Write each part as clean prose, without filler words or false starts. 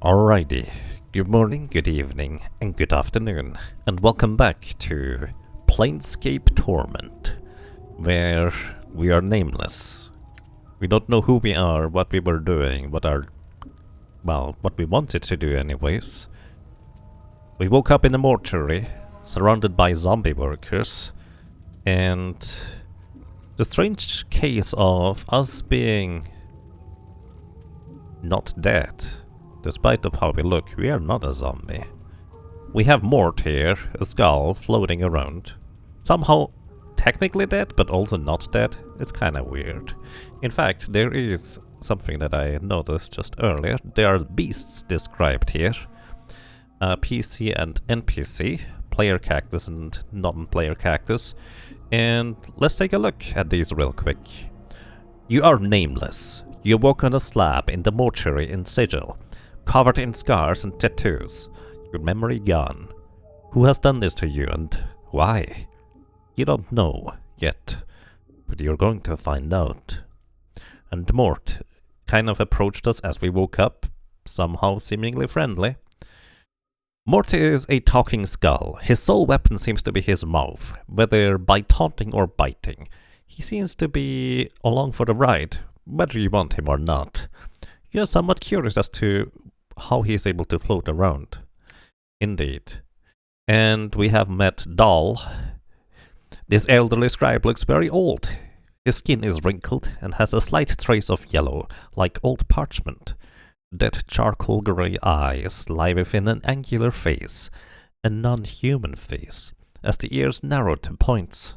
Alrighty, good morning, good evening, and good afternoon, and welcome back to Planescape Torment, where we are nameless. We don't know who we are, what we were doing, what we wanted to do anyways. We woke up in a mortuary, surrounded by zombie workers, and the strange case of us being not dead. Despite of how we look, we are not a zombie. We have Mort here, a skull floating around. Somehow technically dead, but also not dead. It's kinda weird. In fact, there is something that I noticed just earlier. There are beasts described here. PC and NPC, player cactus and non-player cactus. And let's take a look at these real quick. You are nameless. You walk on a slab in the mortuary in Sigil, covered in scars and tattoos, your memory gone. Who has done this to you and why? You don't know yet, but you're going to find out. And Mort kind of approached us as we woke up, somehow seemingly friendly. Mort is a talking skull. His sole weapon seems to be his mouth, whether by taunting or biting. He seems to be along for the ride, whether you want him or not. You're somewhat curious as to how he is able to float around. Indeed. And we have met Dahl. This elderly scribe looks very old. His skin is wrinkled and has a slight trace of yellow, like old parchment. Dead charcoal grey eyes lie within an angular face, a non-human face, as the ears narrow to points.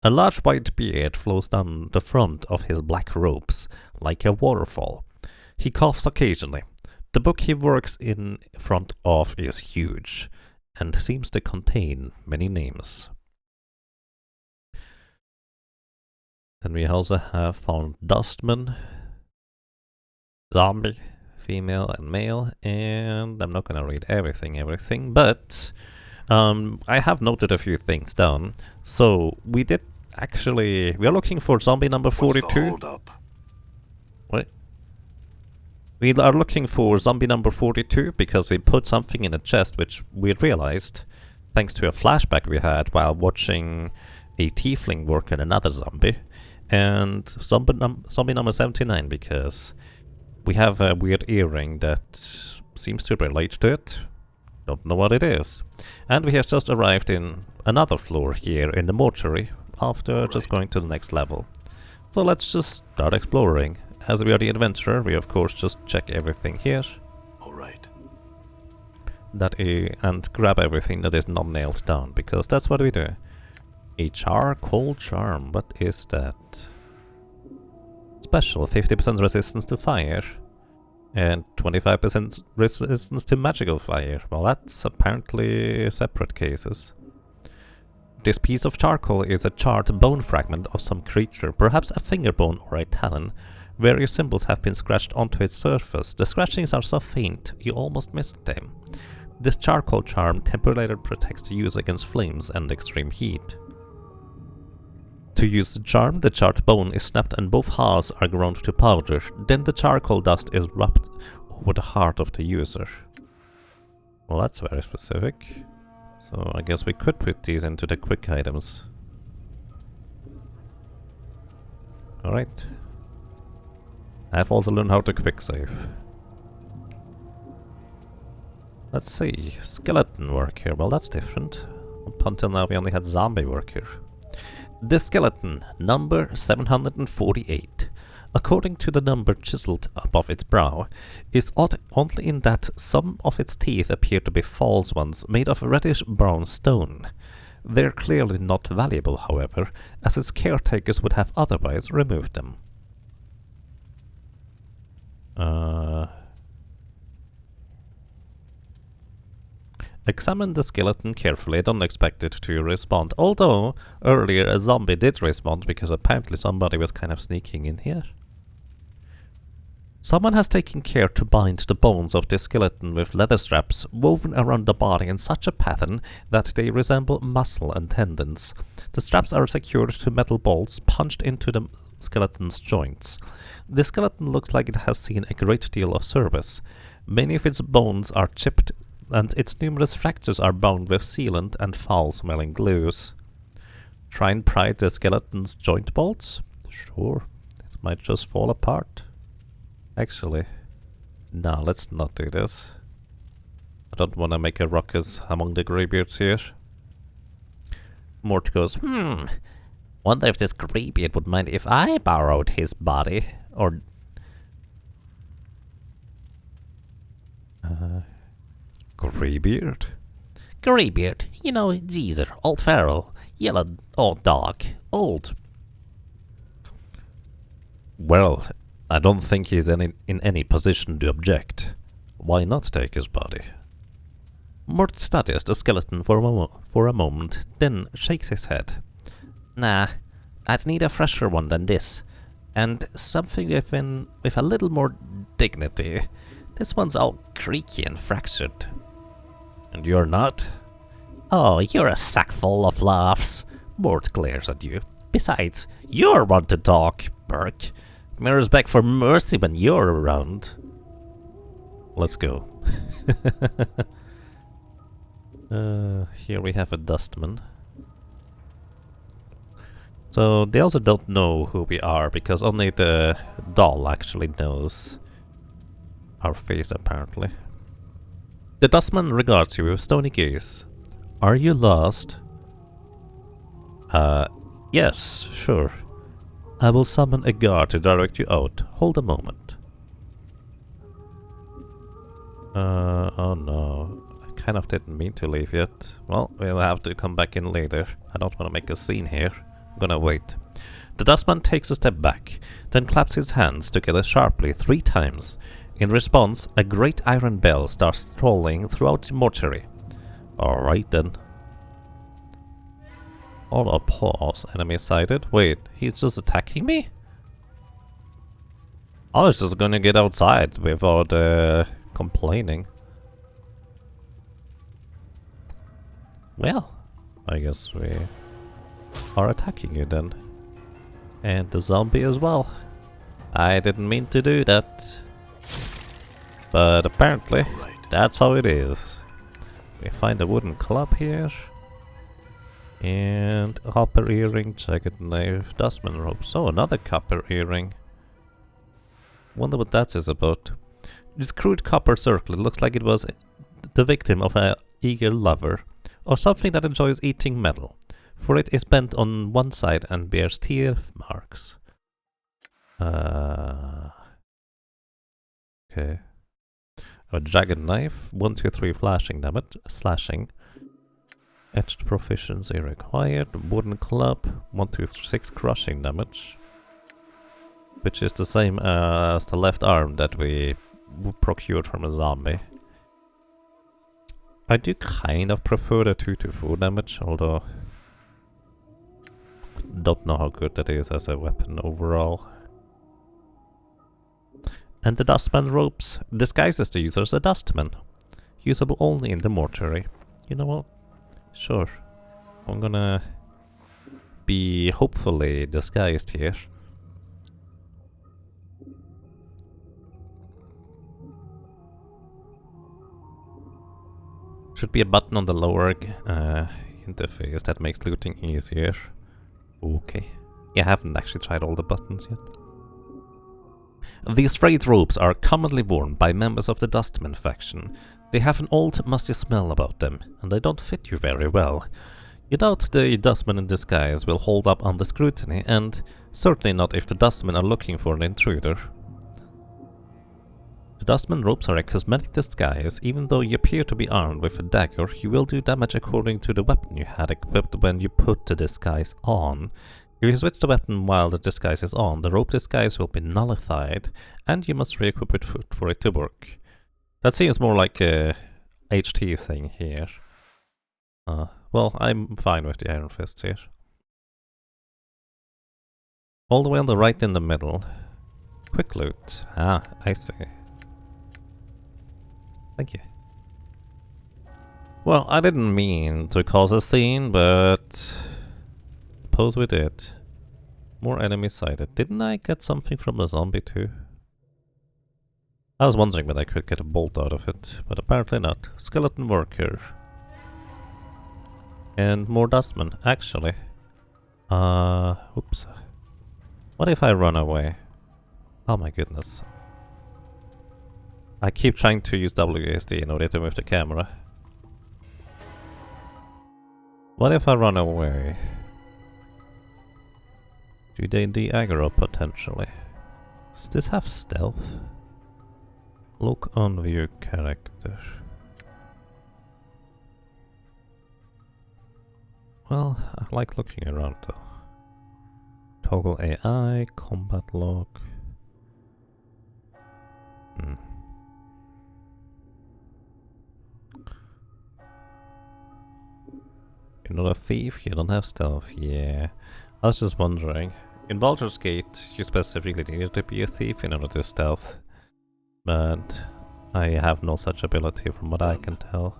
A large white beard flows down the front of his black robes, like a waterfall. He coughs occasionally. The book he works in front of is huge, and seems to contain many names. Then we also have found Dustman, Zombie, female and male, and I'm not gonna read everything, but I have noted a few things down. So we are looking for zombie number 42. What? We are looking for zombie number 42 because we put something in a chest which we realized, thanks to a flashback we had while watching a tiefling work on another zombie, and zombie number 79 because we have a weird earring that seems to relate to it. Don't know what it is. And we have just arrived in another floor here in the mortuary after just going to the next level. So let's just start exploring. As we are the adventurer, we of course just check everything here. Alright. And grab everything that is not nailed down, because that's what we do. A charcoal charm, what is that? Special, 50% resistance to fire. And 25% resistance to magical fire. Well, that's apparently separate cases. This piece of charcoal is a charred bone fragment of some creature, perhaps a finger bone or a talon. Various symbols have been scratched onto its surface. The scratchings are so faint, you almost missed them. This charcoal charm temporarily protects the user against flames and extreme heat. To use the charm, the charred bone is snapped and both halves are ground to powder. Then the charcoal dust is rubbed over the heart of the user. Well, that's very specific. So I guess we could put these into the quick items. Alright. I've also learned how to quick save. Let's see, skeleton work here. Well, that's different. Up until now we only had zombie work here. The skeleton, number 748, according to the number chiseled above its brow, is odd only in that some of its teeth appear to be false ones made of reddish-brown stone. They're clearly not valuable, however, as its caretakers would have otherwise removed them. Examine the skeleton carefully, don't expect it to respond, although earlier a zombie did respond because apparently somebody was kind of sneaking in here. Someone has taken care to bind the bones of this skeleton with leather straps woven around the body in such a pattern that they resemble muscle and tendons. The straps are secured to metal bolts punched into the skeleton's joints. The skeleton looks like it has seen a great deal of service. Many of its bones are chipped, and its numerous fractures are bound with sealant and foul-smelling glues. Try and pry the skeleton's joint bolts? Sure, it might just fall apart. Actually, no, let's not do this. I don't want to make a ruckus among the greybeards here. Mort goes, wonder if this greybeard would mind if I borrowed his body, or... Greybeard? Greybeard, you know, geezer, old pharaoh, yellow, old dog, old. Well, I don't think he's in any position to object. Why not take his body? Mort studies the skeleton for a moment, then shakes his head. Nah, I'd need a fresher one than this, and something with a little more dignity. This one's all creaky and fractured. And you're not? Oh, you're a sack full of laughs. Mort glares at you. Besides, you're one to talk, Burke. Mirrors back for mercy when you're around. Let's go. Here we have a dustman. So they also don't know who we are, because only the doll actually knows our face, apparently. The dustman regards you with stony gaze. Are you lost? Yes, sure. I will summon a guard to direct you out. Hold a moment. Oh no. I kind of didn't mean to leave yet. Well, we'll have to come back in later. I don't want to make a scene here. I'm gonna wait. The dustman takes a step back, then claps his hands together sharply 3 times. In response, a great iron bell starts tolling throughout the mortuary. Alright then. Hold up, pause. Enemy sighted. Wait, he's just attacking me? I was just gonna get outside without complaining. Well, I guess we are attacking you then. And the zombie as well. I didn't mean to do that. But apparently, that's how it is. We find a wooden club here. And a copper earring, jagged knife, dustman rope. So another copper earring. Wonder what that is about. This crude copper circle, it looks like it was the victim of an eager lover, or something that enjoys eating metal, for it is bent on one side and bears teeth marks. Okay. A jagged knife, 1, 2, 3 flashing damage, slashing. Etched proficiency required. Wooden club, 1, 2, 6 crushing damage. Which is the same as the left arm that we procured from a zombie. I do kind of prefer the 2 to 4 damage, although don't know how good that is as a weapon overall. And the dustman ropes disguises the user as a dustman, usable only in the mortuary. You know what? Sure. I'm gonna be hopefully disguised here. Should be a button on the lower interface that makes looting easier. Okay. Yeah, I haven't actually tried all the buttons yet. These frayed robes are commonly worn by members of the Dustman faction. They have an old, musty smell about them, and they don't fit you very well. You doubt the Dustmen in disguise will hold up under scrutiny, and certainly not if the Dustmen are looking for an intruder. The Dustman robes are a cosmetic disguise. Even though you appear to be armed with a dagger, you will do damage according to the weapon you had equipped when you put the disguise on. If you switch the weapon while the disguise is on, the robe disguise will be nullified, and you must re-equip it for it to work. That seems more like a HT thing here. Well, I'm fine with the Iron Fists here. All the way on the right in the middle. Quick loot. Ah, I see. Thank you. Well, I didn't mean to cause a scene, but suppose we did. More enemies sighted. Didn't I get something from the zombie too? I was wondering whether I could get a bolt out of it, but apparently not. Skeleton worker. And more dustmen, actually. Oops. What if I run away? Oh my goodness. I keep trying to use WASD in order to move the camera. What if I run away? Do they de-aggro potentially? Does this have stealth? Look on view character. Well, I like looking around though. Toggle AI, combat log. You're not a thief, you don't have stealth, yeah. I was just wondering. In Baldur's Gate, you specifically needed to be a thief in order to stealth. But I have no such ability from what I can tell.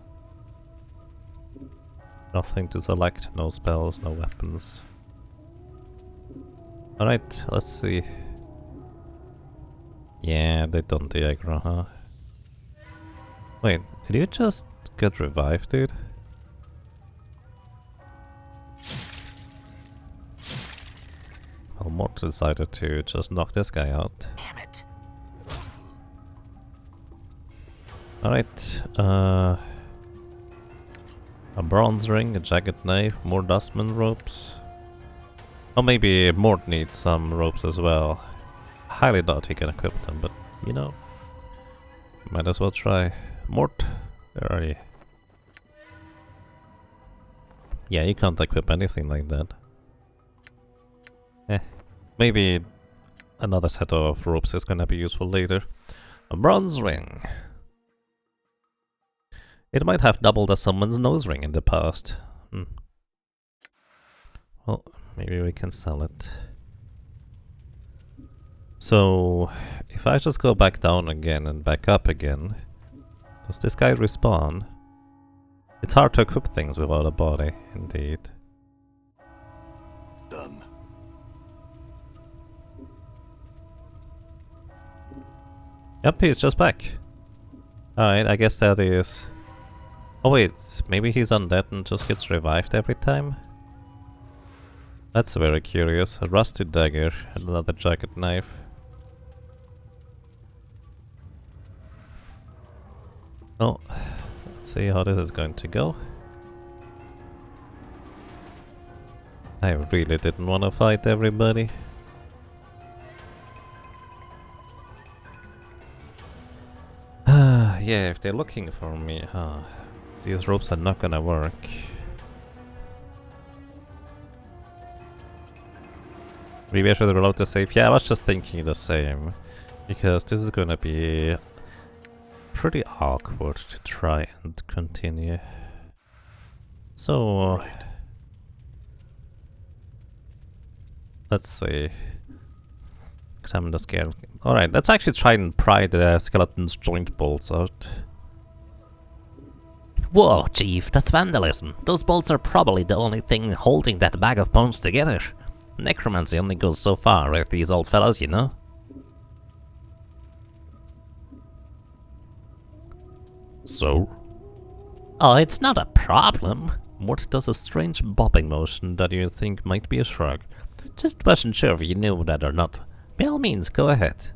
Nothing to select, no spells, no weapons. Alright, let's see. Yeah, they don't de-aggro, huh? Wait, did you just get revived, dude? Well, Mort decided to just knock this guy out. Damn it. Alright, a bronze ring, a jagged knife, more dustman ropes. Or maybe Mort needs some ropes as well. Highly doubt he can equip them, but you know, might as well try. Mort, where are you? Yeah, you can't equip anything like that. Maybe another set of ropes is gonna be useful later. A bronze ring. It might have doubled as someone's nose ring in the past. Well, maybe we can sell it. So, if I just go back down again and back up again, does this guy respawn? It's hard to equip things without a body, indeed. Done. Yep, he's just back. Alright, I guess that is... Oh wait, maybe he's undead and just gets revived every time? That's very curious. A rusted dagger and another jagged knife. Oh, let's see how this is going to go. I really didn't want to fight everybody. Yeah, if they're looking for me, these ropes are not gonna work. Maybe I should reload the save. Yeah, I was just thinking the same. Because this is gonna be pretty awkward to try and continue. So... Right. Let's see. Examine the scale. Alright, let's actually try and pry the skeleton's joint bolts out. Whoa, Chief, that's vandalism. Those bolts are probably the only thing holding that bag of bones together. Necromancy only goes so far with these old fellas, you know? So? Oh, it's not a problem. Mort does a strange bobbing motion that you think might be a shrug. Just wasn't sure if you knew that or not. By all means, go ahead.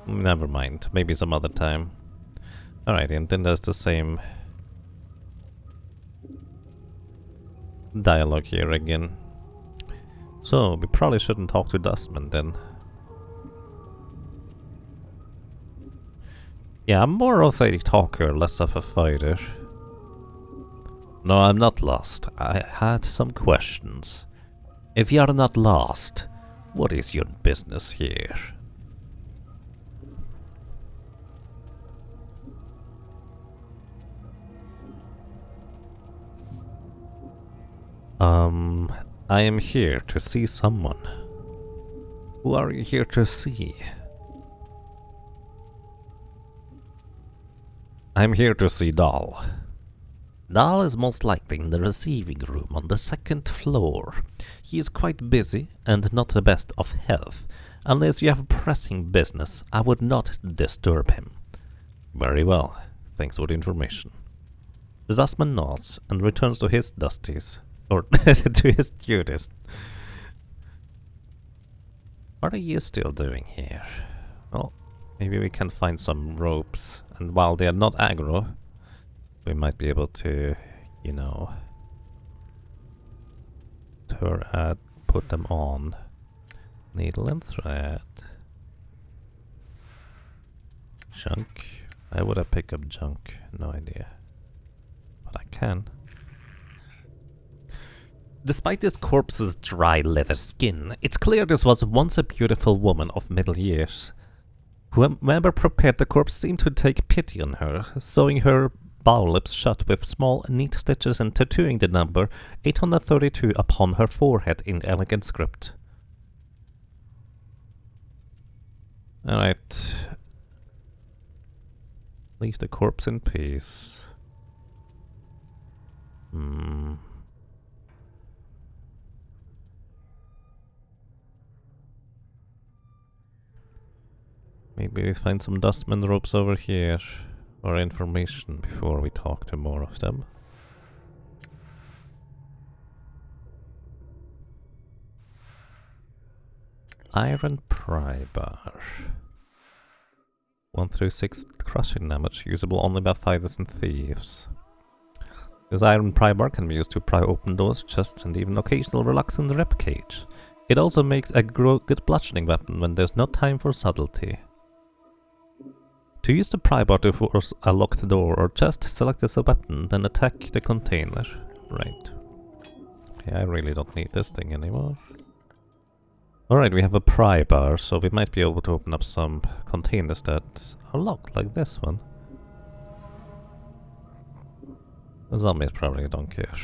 Never mind, maybe some other time. Alright, and then there's the same dialogue here again. So, we probably shouldn't talk to Dustman then. Yeah, I'm more of a talker, less of a fighter. No, I'm not lost. I had some questions. If you're not lost, what is your business here? I am here to see someone. Who are you here to see? I'm here to see Dahl. Dahl is most likely in the receiving room on the second floor. He is quite busy and not the best of health. Unless you have pressing business, I would not disturb him. Very well. Thanks for the information. The dustman nods and returns to his dusties. Or to his duties. What are you still doing here? Well, maybe we can find some ropes. And while they are not aggro, we might be able to, you know, put them on. Needle and thread. Junk. Why would I pick up junk? No idea. But I can. Despite this corpse's dry leather skin, it's clear this was once a beautiful woman of middle years. Whoever prepared the corpse seemed to take pity on her, sewing her bow lips shut with small, neat stitches and tattooing the number 832 upon her forehead in elegant script. Alright. Leave the corpse in peace. Maybe we find some dustman ropes over here, or information before we talk to more of them. Iron pry bar. 1 through 6 crushing damage, usable only by fighters and thieves. This iron pry bar can be used to pry open doors, chests, and even occasional reluctant ribcage. It also makes a good bludgeoning weapon when there's no time for subtlety. To use the pry bar to force a locked door or chest, select as a weapon, then attack the container. Right. Yeah, I really don't need this thing anymore. Alright, we have a pry bar, so we might be able to open up some containers that are locked, like this one. The zombies probably don't care.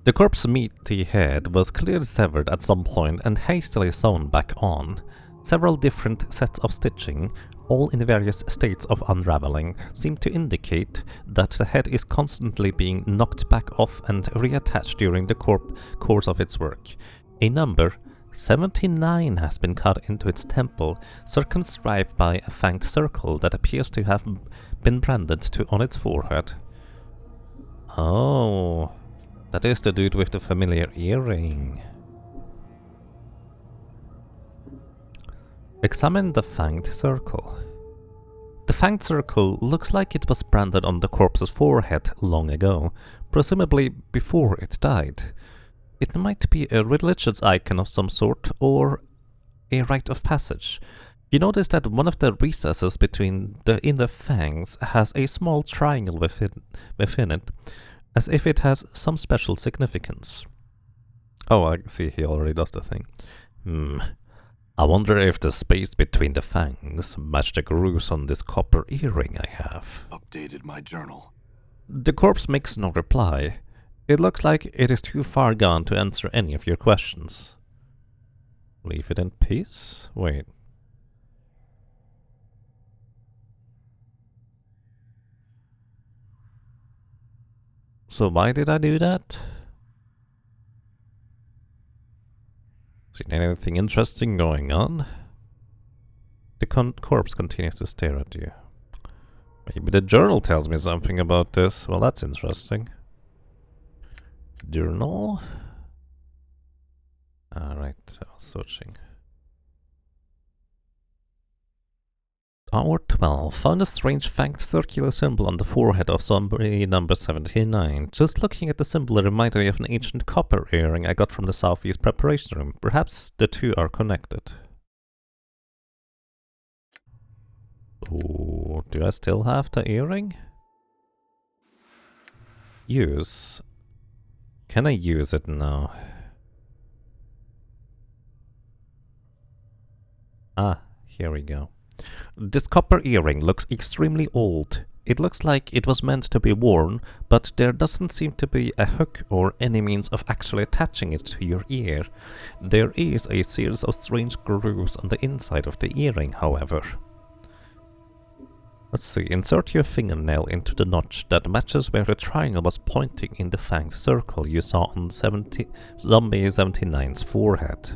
The corpse's meaty head was clearly severed at some point and hastily sewn back on. Several different sets of stitching, all in various states of unraveling, seem to indicate that the head is constantly being knocked back off and reattached during the course of its work. A number 79 has been cut into its temple, circumscribed by a fanged circle that appears to have been branded on its forehead. Oh, that is the dude with the familiar earring. Examine the fanged circle. The fanged circle looks like it was branded on the corpse's forehead long ago, presumably before it died. It might be a religious icon of some sort, or a rite of passage. You notice that one of the recesses between the fangs has a small triangle within it, as if it has some special significance. Oh, I see, he already does the thing. I wonder if the space between the fangs match the grooves on this copper earring I have. Updated my journal. The corpse makes no reply. It looks like it is too far gone to answer any of your questions. Leave it in peace? Wait. So why did I do that? Seen anything interesting going on? The corpse continues to stare at you. Maybe the journal tells me something about this. Well, that's interesting. Journal? Alright, I was searching. Hour 12 found a strange fanged circular symbol on the forehead of zombie number 79. Just looking at the symbol, it reminded me of an ancient copper earring I got from the southeast preparation room. Perhaps the two are connected. Oh, do I still have the earring? Use. Can I use it now? Ah, here we go. This copper earring looks extremely old. It looks like it was meant to be worn, but there doesn't seem to be a hook or any means of actually attaching it to your ear. There is a series of strange grooves on the inside of the earring, however. Let's see, insert your fingernail into the notch that matches where the triangle was pointing in the fanged circle you saw on Zombie 79's forehead.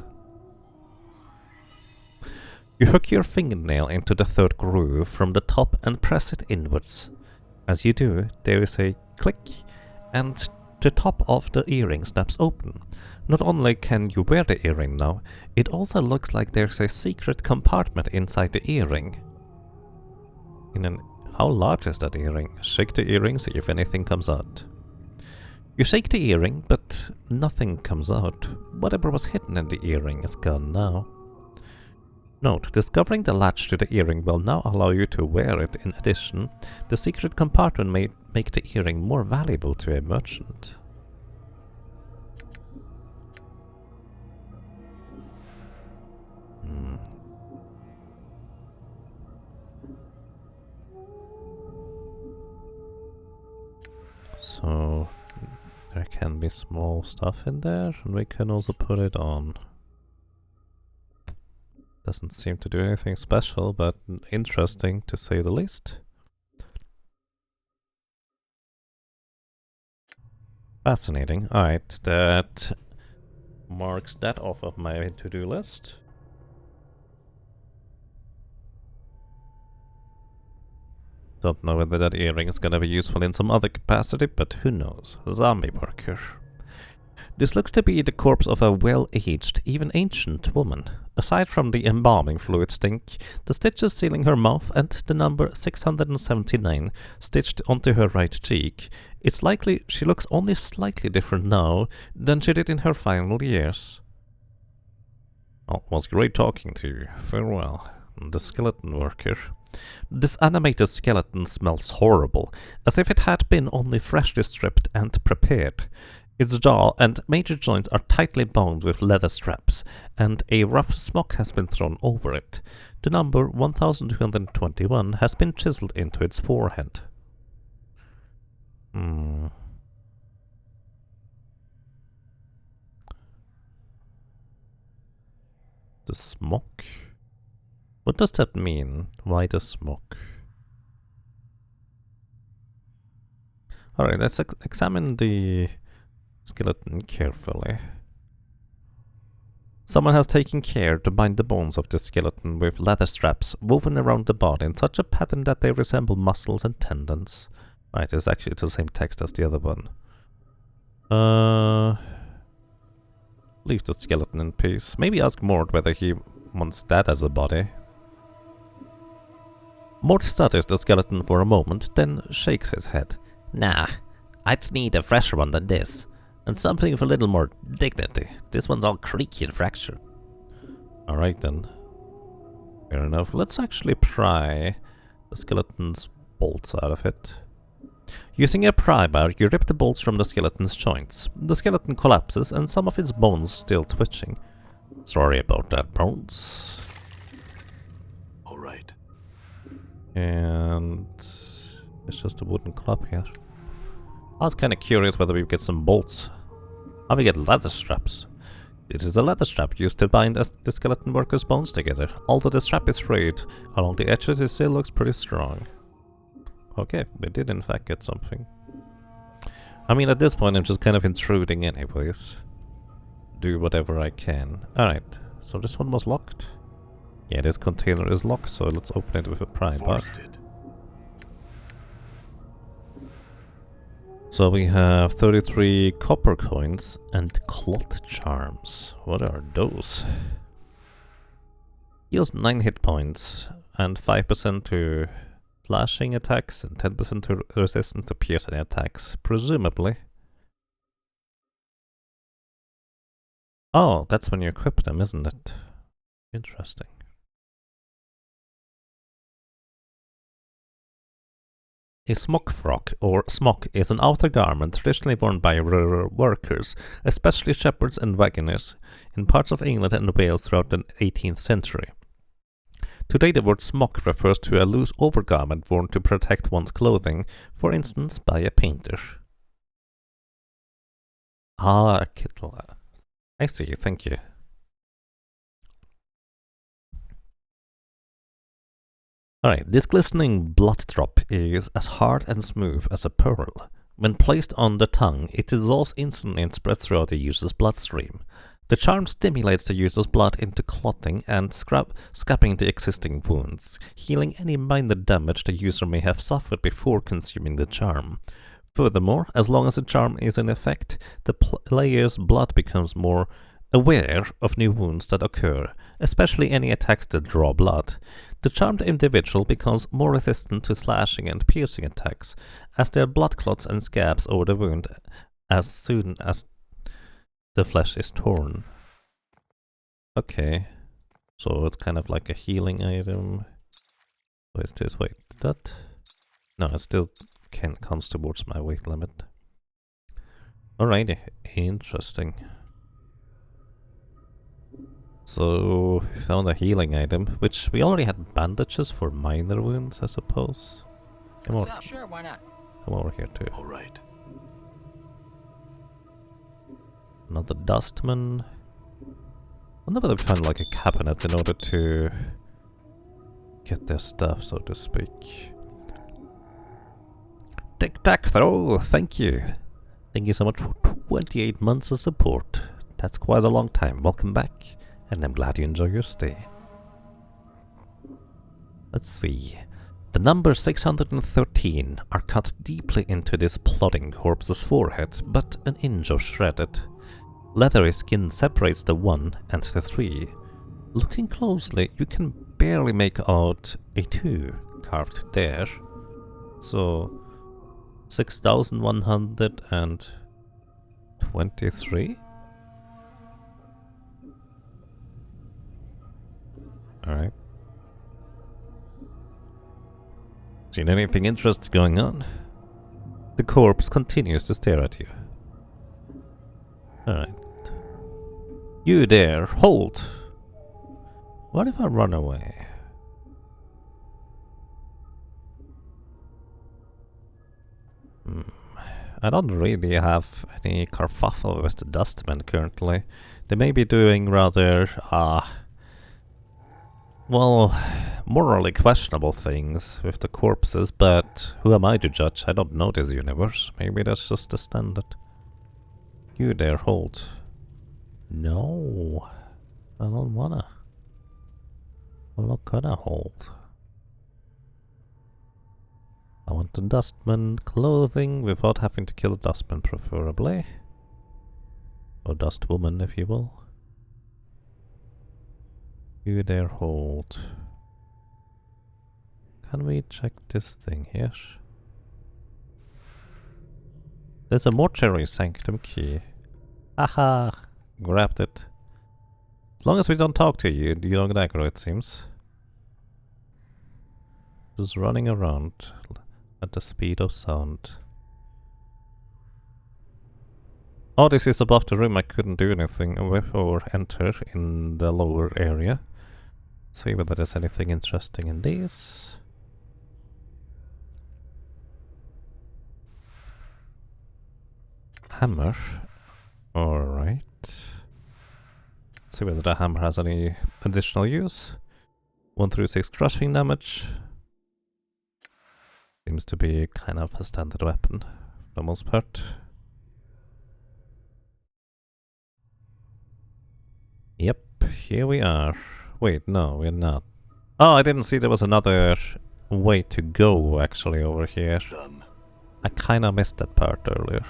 You hook your fingernail into the third groove from the top and press it inwards. As you do, there is a click, and the top of the earring snaps open. Not only can you wear the earring now, it also looks like there's a secret compartment inside the earring. How large is that earring? Shake the earring, see if anything comes out. You shake the earring, but nothing comes out. Whatever was hidden in the earring is gone now. Note, discovering the latch to the earring will now allow you to wear it. In addition, the secret compartment may make the earring more valuable to a merchant. So, there can be small stuff in there, and we can also put it on. Doesn't seem to do anything special, but interesting to say the least. Fascinating. Alright, that marks that off of my to-do list. Don't know whether that earring is gonna be useful in some other capacity, but who knows. Zombie worker. This looks to be the corpse of a well-aged, even ancient woman. Aside from the embalming fluid stink, the stitches sealing her mouth and the number 679 stitched onto her right cheek, it's likely she looks only slightly different now than she did in her final years. Oh, it was great talking to you. Farewell. The skeleton worker. This animated skeleton smells horrible, as if it had been only freshly stripped and prepared. Its jaw and major joints are tightly bound with leather straps, and a rough smock has been thrown over it. The number 1221 has been chiseled into its forehead. The smock? What does that mean? Why the smock? Alright, let's examine the skeleton carefully. Someone has taken care to bind the bones of the skeleton with leather straps woven around the body in such a pattern that they resemble muscles and tendons. Right, it's actually the same text as the other one. Leave the skeleton in peace. Maybe ask Mort whether he wants that as a body. Mort studies the skeleton for a moment, then shakes his head. Nah, I'd need a fresher one than this. And something with a little more dignity. This one's all creaky and fractured. Alright then. Fair enough. Let's actually pry the skeleton's bolts out of it. Using a pry bar, you rip the bolts from the skeleton's joints. The skeleton collapses and some of its bones still twitching. Sorry about that, bones. Alright. And it's just a wooden club here. I was kind of curious whether we get some bolts. How we get leather straps? This is a leather strap used to bind the skeleton worker's bones together. Although the strap is frayed along the edges, it still looks pretty strong. Okay, we did in fact get something. I mean, at this point I'm just kind of intruding anyways. Do whatever I can. Alright, so this one was locked. Yeah, this container is locked, so let's open it with a pry bar. So we have 33 copper coins and cloth charms. What are those? Heals 9 hit points and 5% to slashing attacks and 10% to resistance to piercing attacks, presumably. Oh, that's when you equip them, isn't it? Interesting. A smock frock, or smock, is an outer garment traditionally worn by rural workers, especially shepherds and wagoners, in parts of England and Wales throughout the 18th century. Today the word smock refers to a loose overgarment worn to protect one's clothing, for instance by a painter. Ah, kittle. I see, thank you. Alright, this glistening blood drop is as hard and smooth as a pearl. When placed on the tongue, it dissolves instantly and spreads throughout the user's bloodstream. The charm stimulates the user's blood into clotting and scabbing the existing wounds, healing any minor damage the user may have suffered before consuming the charm. Furthermore, as long as the charm is in effect, the player's blood becomes more aware of new wounds that occur, especially any attacks that draw blood. The charmed individual becomes more resistant to slashing and piercing attacks, as there are blood clots and scabs over the wound as soon as the flesh is torn. Okay, so it's kind of like a healing item. What is this? Wait, that? No, it still counts towards my weight limit. Alrighty, interesting. So, we found a healing item, which we already had bandages for minor wounds, I suppose. What's up? Sure, why not? Come over here too. Alright. Another dustman. I wonder whether we find like a cabinet in order to get their stuff, so to speak. Tic-tac-throw, thank you. Thank you so much for 28 months of support. That's quite a long time. Welcome back, and I'm glad you enjoy your stay. Let's see. The number 613 are cut deeply into this plodding corpse's forehead, but an inch or shredded. Leathery skin separates the 1 and the 3. Looking closely, you can barely make out a 2 carved there. So, 6,123? Alright. Seen anything interesting going on? The corpse continues to stare at you. Alright. You there, hold! What if I run away? I don't really have any kerfuffle with the dustmen currently. They may be doing rather, well, morally questionable things with the corpses, but who am I to judge? I don't know this universe. Maybe that's just the standard. You there, hold. No, I don't wanna. I'm not gonna hold. I want the dustman clothing without having to kill the dustman, preferably. Or dust woman, if you will. You there, hold. Can we check this thing here? There's a mortuary sanctum key. Aha! Grabbed it. As long as we don't talk to you, you don't aggro, it seems. Just running around at the speed of sound. Oh, this is above the room. I couldn't do anything with or enter in the lower area. See whether there's anything interesting in these. Hammer. Alright. See whether the hammer has any additional use. 1 through 6 crushing damage. Seems to be kind of a standard weapon for the most part. Yep, here we are. Wait, no, we're not. Oh, I didn't see there was another way to go actually over here. Done. I kinda missed that part earlier.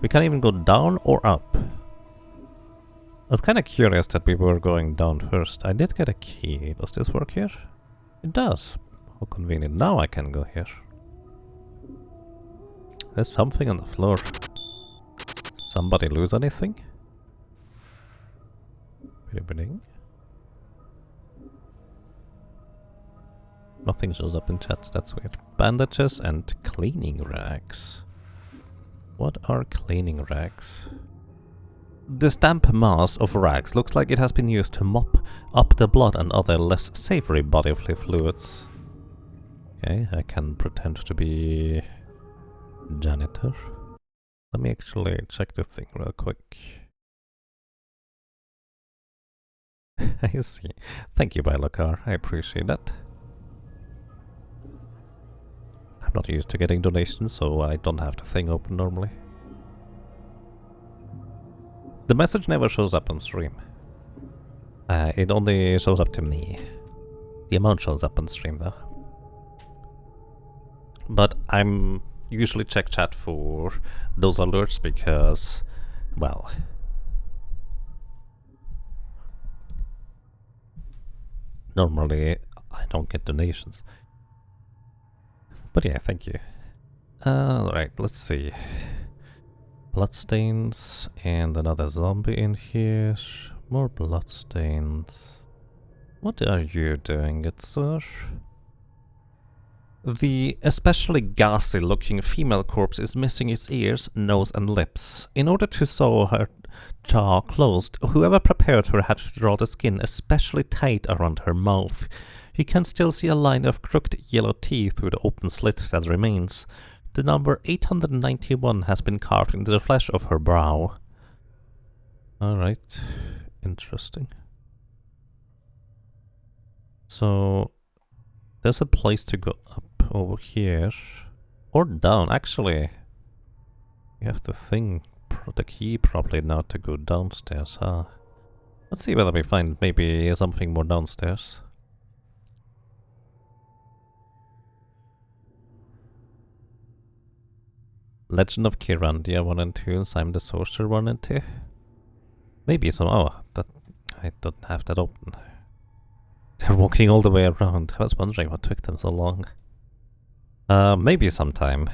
We can't even go down or up. I was kinda curious that we were going down first. I did get a key. Does this work here? It does. How convenient. Now I can go here. There's something on the floor. Somebody lose anything? Nothing shows up in chat, that's weird. Bandages and cleaning rags. What are cleaning rags? The damp mass of rags looks like it has been used to mop up the blood and other less savory bodily fluids. Okay, I can pretend to be janitor. Let me actually check the thing real quick. I see. Thank you, Bailocar. I appreciate that. I'm not used to getting donations, so I don't have the thing open normally. The message never shows up on stream. It only shows up to me. The amount shows up on stream though. But I'm usually check chat for those alerts because, well, normally I don't get donations. But yeah, thank you. Alright, let's see. Bloodstains and another zombie in here. More bloodstains. What are you doing, good sir? The especially ghastly looking female corpse is missing its ears, nose and lips. In order to sew her jaw closed, whoever prepared her had to draw the skin especially tight around her mouth. You can still see a line of crooked yellow teeth through the open slit that remains. The number 891 has been carved into the flesh of her brow. Alright, interesting. So, there's a place to go up over here. Or down, actually. You have the thing, the key probably now to go downstairs, huh? Let's see whether we find maybe something more downstairs. Legend of Kirandia 1 and 2 and Simon the Sorcerer 1 and 2. Maybe some. Oh, that I don't have that open. They're walking all the way around. I was wondering what took them so long. Maybe sometime.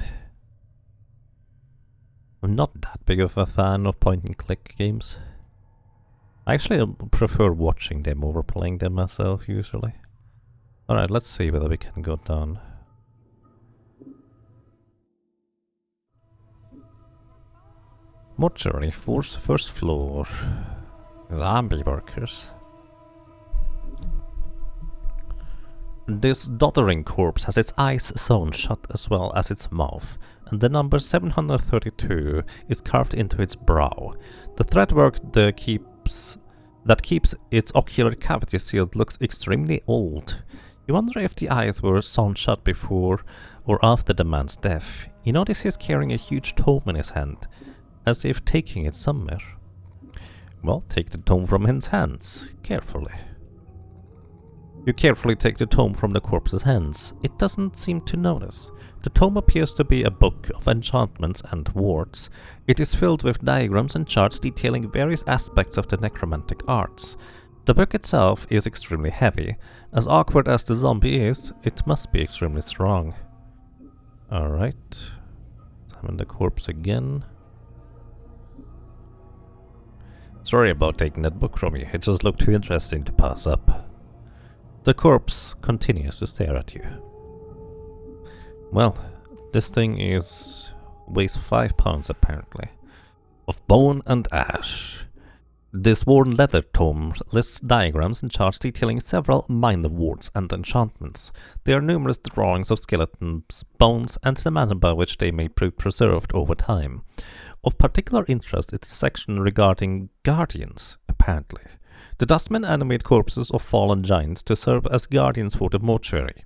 I'm not that big of a fan of point and click games. Actually, I prefer watching them over playing them myself usually. Alright, let's see whether we can go down. Mortuary, first floor. Zombie workers. This doddering corpse has its eyes sewn shut as well as its mouth, and the number 732 is carved into its brow. The threadwork that keeps its ocular cavity sealed looks extremely old. You wonder if the eyes were sewn shut before or after the man's death. You notice he's carrying a huge tome in his hand, as if taking it somewhere. Well, take the tome from his hands, carefully. You carefully take the tome from the corpse's hands. It doesn't seem to notice. The tome appears to be a book of enchantments and wards. It is filled with diagrams and charts detailing various aspects of the necromantic arts. The book itself is extremely heavy. As awkward as the zombie is, it must be extremely strong. Alright. Summon the corpse again. Sorry about taking that book from you, it just looked too interesting to pass up. The corpse continues to stare at you. Well, this thing weighs 5 pounds apparently, of bone and ash. This worn leather tome lists diagrams and charts detailing several minor wards and enchantments. There are numerous drawings of skeletons, bones, and the manner by which they may be preserved over time. Of particular interest is the section regarding guardians, apparently. The dustmen animate corpses of fallen giants to serve as guardians for the mortuary.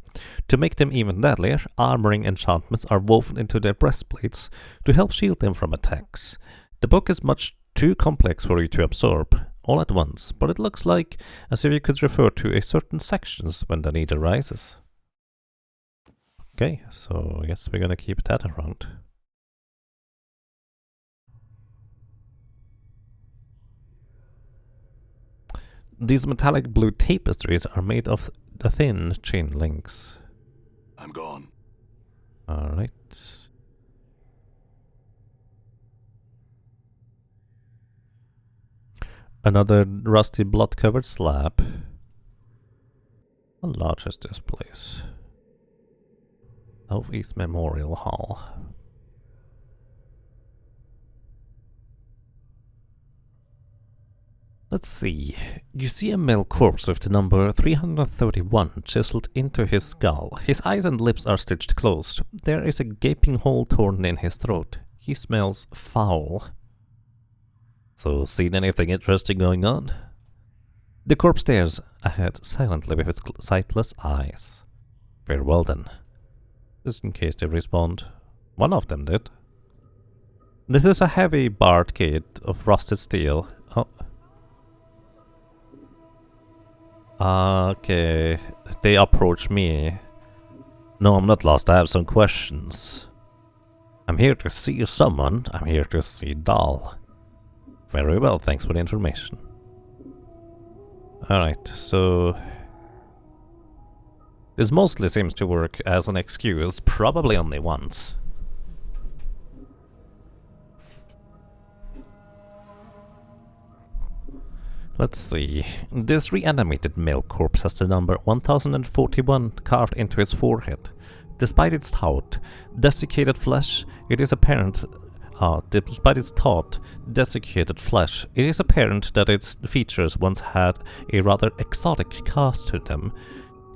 To make them even deadlier, armoring enchantments are woven into their breastplates to help shield them from attacks. The book is much too complex for you to absorb all at once, but it looks like as if you could refer to a certain sections when the need arises. Okay, so I guess we're gonna keep that around. These metallic blue tapestries are made of the thin chain links. I'm gone. Alright. Another rusty blood-covered slab. How large is this place? Southeast Memorial Hall. Let's see. You see a male corpse with the number 331 chiseled into his skull. His eyes and lips are stitched closed. There is a gaping hole torn in his throat. He smells foul. So, seen anything interesting going on? The corpse stares ahead silently with its sightless eyes. Very well then. Just in case they respond. One of them did. This is a heavy barred gate of rusted steel. Okay, they approach me. No, I'm not lost, I have some questions. I'm here to see someone, I'm here to see Dahl. Very well, thanks for the information. Alright, so... this mostly seems to work as an excuse, probably only once. Let's see. This reanimated male corpse has the number 1041 carved into its forehead. Despite its taut, desiccated flesh, it is apparent... despite its taut, desiccated flesh, it is apparent that its features once had a rather exotic cast to them.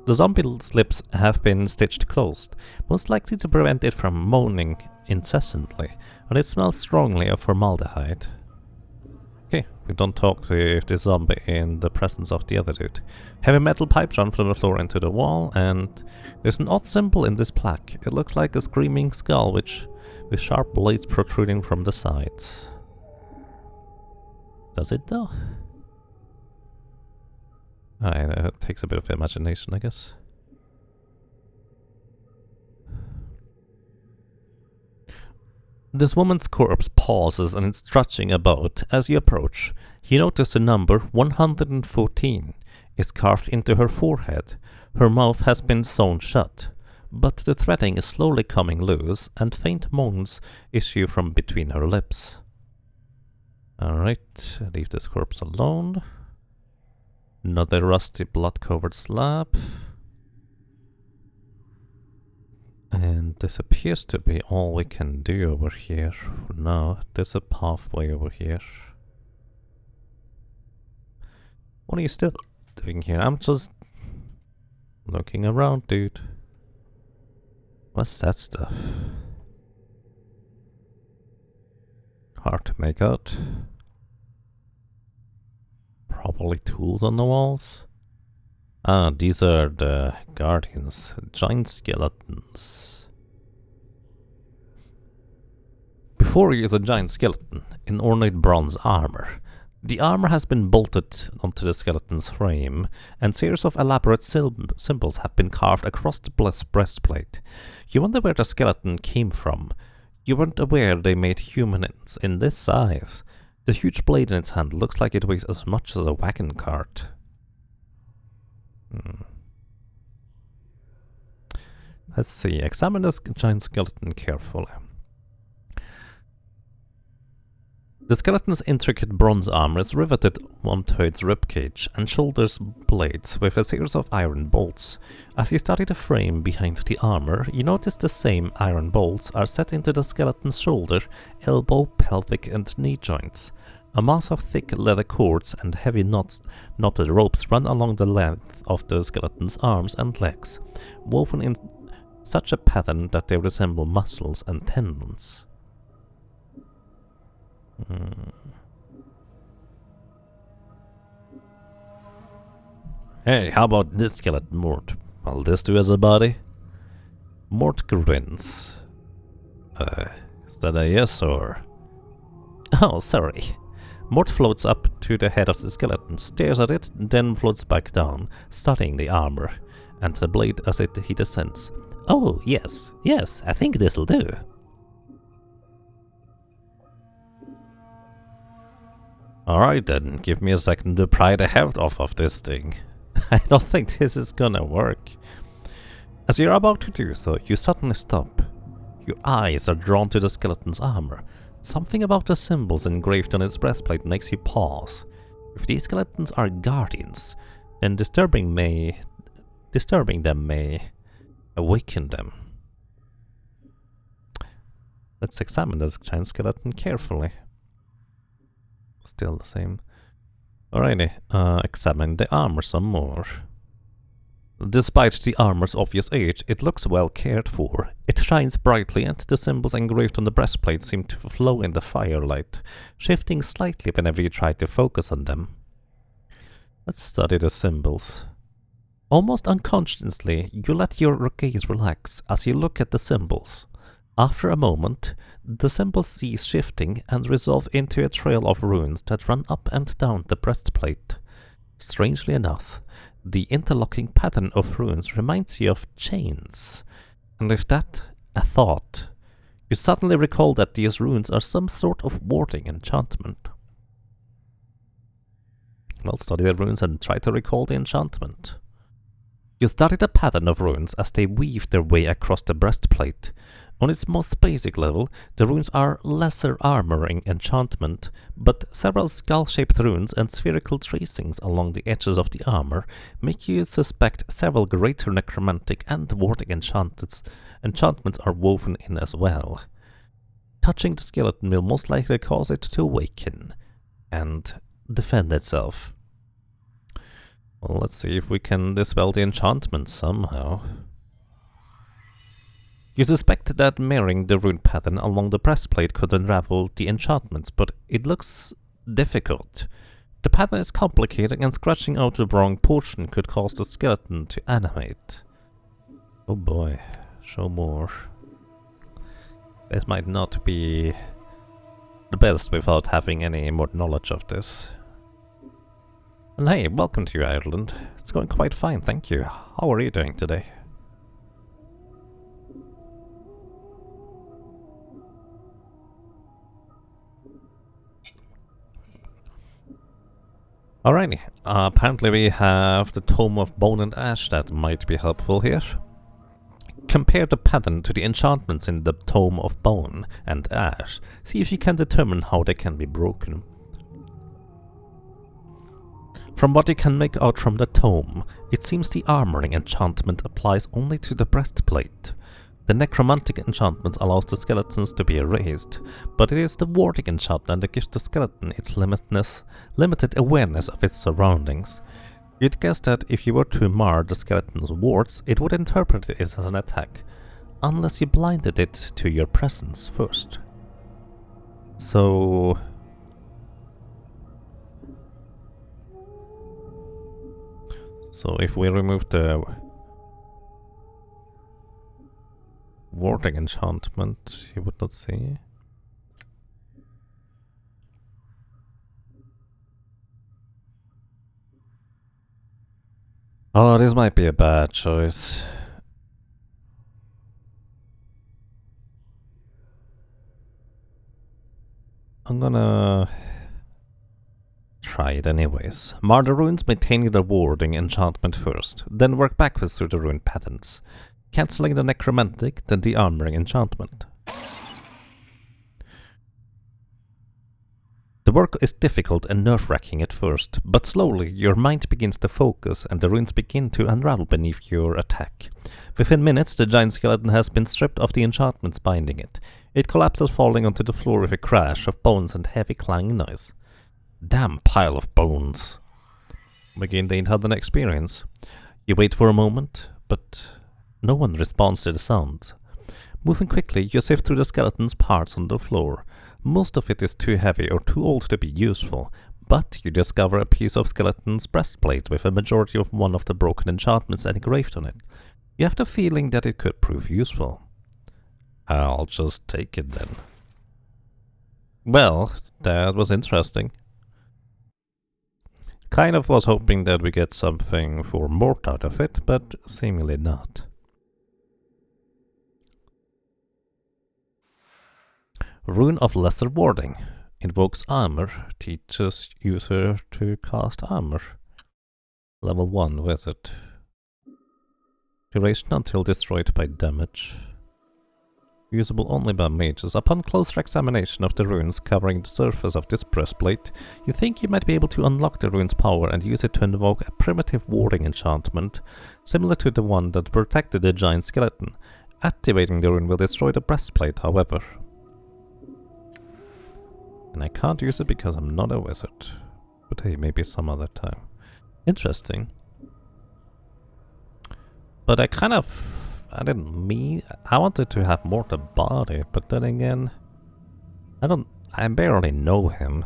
The zombie's lips have been stitched closed, most likely to prevent it from moaning incessantly, and it smells strongly of formaldehyde. Okay, we don't talk to this zombie in the presence of the other dude. Heavy metal pipes run from the floor into the wall, and there's an odd symbol in this plaque. It looks like a screaming skull with sharp blades protruding from the sides. Does it though? Alright, that takes a bit of imagination, I guess. This woman's corpse pauses and it's stretching about. As you approach, you notice the number 114 is carved into her forehead. Her mouth has been sewn shut, but the threading is slowly coming loose and faint moans issue from between her lips. Alright, leave this corpse alone. Another rusty blood-covered slab. And this appears to be all we can do over here. No, there's a pathway over here. What are you still doing here? I'm just looking around, dude. What's that stuff? Hard to make out. Probably tools on the walls. Ah, these are the guardians, giant skeletons. Before you is a giant skeleton in ornate bronze armor. The armor has been bolted onto the skeleton's frame, and series of elaborate symbols have been carved across the breastplate. You wonder where the skeleton came from. You weren't aware they made humans in this size. The huge blade in its hand looks like it weighs as much as a wagon cart. Let's see, examine this giant skeleton carefully. The skeleton's intricate bronze armor is riveted onto its ribcage and shoulders blades with a series of iron bolts. As you study the frame behind the armor, you notice the same iron bolts are set into the skeleton's shoulder, elbow, pelvic and knee joints. A mass of thick leather cords and heavy knotted ropes run along the length of the skeleton's arms and legs, woven in such a pattern that they resemble muscles and tendons. Hey, how about this skeleton, Mort? Will this do as a body? Mort grins. Is that a yes or? Oh, sorry. Mort floats up to the head of the skeleton, stares at it, then floats back down, studying the armor and the blade as he descends. Oh, yes, I think this'll do. Alright then, give me a second to pry the head off of this thing. I don't think this is gonna work. As you're about to do so, you suddenly stop. Your eyes are drawn to the skeleton's armor. Something about the symbols engraved on its breastplate makes you pause. If these skeletons are guardians, then disturbing them may awaken them. Let's examine this giant skeleton carefully. Still the same. Alrighty, examine the armor some more. Despite the armor's obvious age, it looks well cared for. It shines brightly and the symbols engraved on the breastplate seem to flow in the firelight, shifting slightly whenever you try to focus on them. Let's study the symbols. Almost unconsciously, you let your gaze relax as you look at the symbols. After a moment, the symbols cease shifting and resolve into a trail of runes that run up and down the breastplate. Strangely enough, The interlocking pattern of runes reminds you of chains, and with that, a thought. You suddenly recall that these runes are some sort of warding enchantment. Well, study the runes and try to recall the enchantment. You study the pattern of runes as they weave their way across the breastplate. On its most basic level, the runes are lesser armoring enchantment, but several skull-shaped runes and spherical tracings along the edges of the armor make you suspect several greater necromantic and warding enchantments are woven in as well. Touching the skeleton will most likely cause it to awaken and defend itself. Well, let's see if we can dispel the enchantment somehow. You suspect that mirroring the rune pattern along the breastplate could unravel the enchantments, but it looks difficult. The pattern is complicated, and scratching out the wrong portion could cause the skeleton to animate. Oh boy, show more. It might not be the best without having any more knowledge of this. And hey, welcome to Ireland. It's going quite fine, thank you. How are you doing today? Alrighty, apparently we have the Tome of Bone and Ash that might be helpful here. Compare the pattern to the enchantments in the Tome of Bone and Ash. See if you can determine how they can be broken. From what you can make out from the tome, it seems the armoring enchantment applies only to the breastplate. The necromantic enchantment allows the skeletons to be erased, but it is the warding enchantment that gives the skeleton its limited awareness of its surroundings. You'd guess that if you were to mar the skeleton's wards, it would interpret it as an attack, unless you blinded it to your presence first. So if we remove the warding enchantment, you would not see. Oh, this might be a bad choice. I'm gonna try it anyways. Mar the runes, maintaining the warding enchantment first, then work backwards through the rune patterns, cancelling the necromantic, then the armoring enchantment. The work is difficult and nerve-wracking at first, but slowly your mind begins to focus and the runes begin to unravel beneath your attack. Within minutes, the giant skeleton has been stripped of the enchantments binding it. It collapses, falling onto the floor with a crash of bones and heavy clanging noise. Damn pile of bones. We indeed had an experience. You wait for a moment, but no one responds to the sound. Moving quickly, you sift through the skeleton's parts on the floor. Most of it is too heavy or too old to be useful, but you discover a piece of skeleton's breastplate with a majority of one of the broken enchantments engraved on it. You have the feeling that it could prove useful. I'll just take it then. Well, that was interesting. Kind of was hoping that we get something for Mort out of it, but seemingly not. Rune of Lesser Warding. Invokes armor. Teaches user to cast armor. Level 1 wizard. Duration until destroyed by damage. Usable only by mages. Upon closer examination of the runes covering the surface of this breastplate, you think you might be able to unlock the rune's power and use it to invoke a primitive warding enchantment, similar to the one that protected the giant skeleton. Activating the rune will destroy the breastplate, however. And I can't use it because I'm not a wizard. But hey, maybe some other time. Interesting. But I wanted to have more to body, but then again, I barely know him.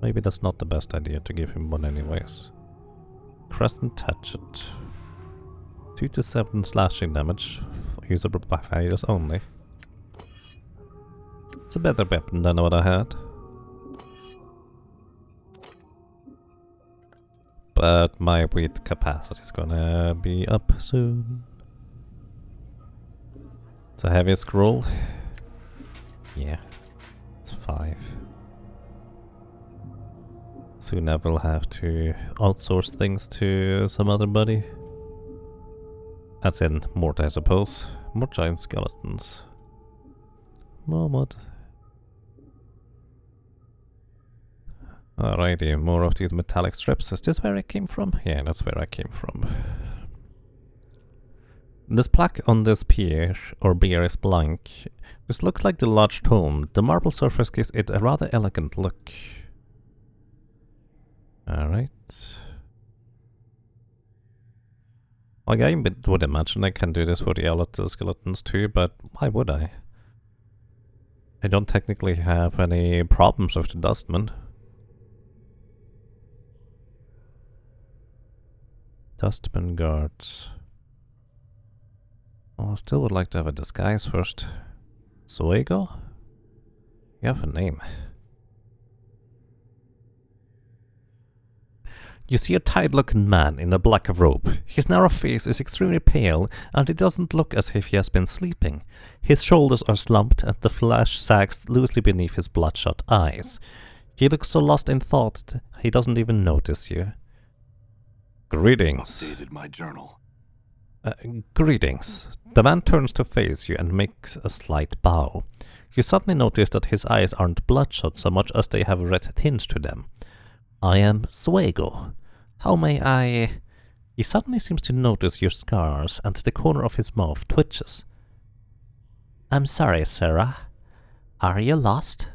Maybe that's not the best idea to give him one anyways. Crescent Hatchet. 2 to 7 slashing damage, usable by fighters only. It's a better weapon than what I had. but my weight capacity is gonna be up soon. It's a heavy scroll. Yeah, it's 5. Soon I will have to outsource things to some other buddy. That's in Mort, I suppose. More giant skeletons. More mud. Alrighty, more of these metallic strips. Is this where I came from? Yeah, that's where I came from. This plaque on this pier, or beer, is blank. This looks like the large tomb. The marble surface gives it a rather elegant look. Alright. Like, I would imagine I can do this for the other skeletons too, but why would I? I don't technically have any problems with the dustman. Dustman guards. Oh, I still would like to have a disguise first. Suego? You have a name. You see a tired-looking man in a black robe. His narrow face is extremely pale, and it doesn't look as if he has been sleeping. His shoulders are slumped, and the flesh sags loosely beneath his bloodshot eyes. He looks so lost in thought, he doesn't even notice you. Greetings. Updated my journal. Greetings. The man turns to face you and makes a slight bow. You suddenly notice that his eyes aren't bloodshot so much as they have a red tinge to them. I am Suego. How may I... He suddenly seems to notice your scars, and the corner of his mouth twitches. I'm sorry, Sarah. Are you lost?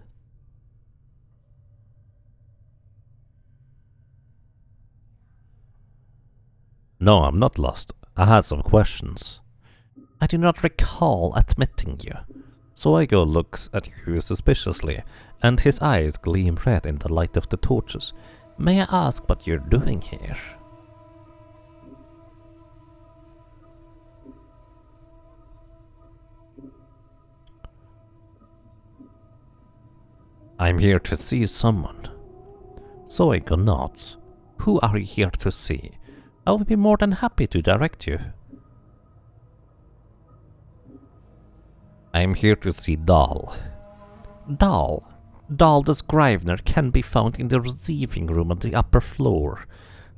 No, I'm not lost. I had some questions. I do not recall admitting you. Suego looks at you suspiciously, and his eyes gleam red in the light of the torches. May I ask what you're doing here? I'm here to see someone. Suego nods. Who are you here to see? I will be more than happy to direct you. I am here to see Dahl. Dahl the Scrivener can be found in the receiving room on the upper floor.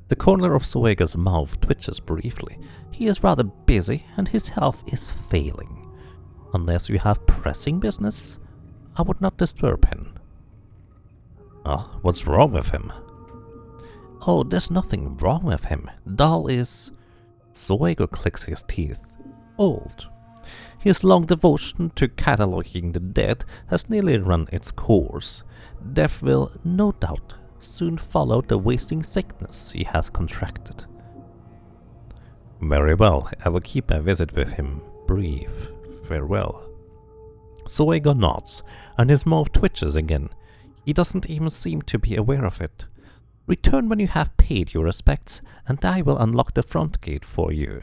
The corner of Suego's mouth twitches briefly. He is rather busy and his health is failing. Unless you have pressing business, I would not disturb him. Oh, what's wrong with him? Oh, there's nothing wrong with him. Dahl is... Suego clicks his teeth. Old. His long devotion to cataloging the dead has nearly run its course. Death will, no doubt, soon follow the wasting sickness he has contracted. Very well, I will keep my visit with him brief. Farewell. Suego nods, and his mouth twitches again. He doesn't even seem to be aware of it. Return when you have paid your respects, and I will unlock the front gate for you.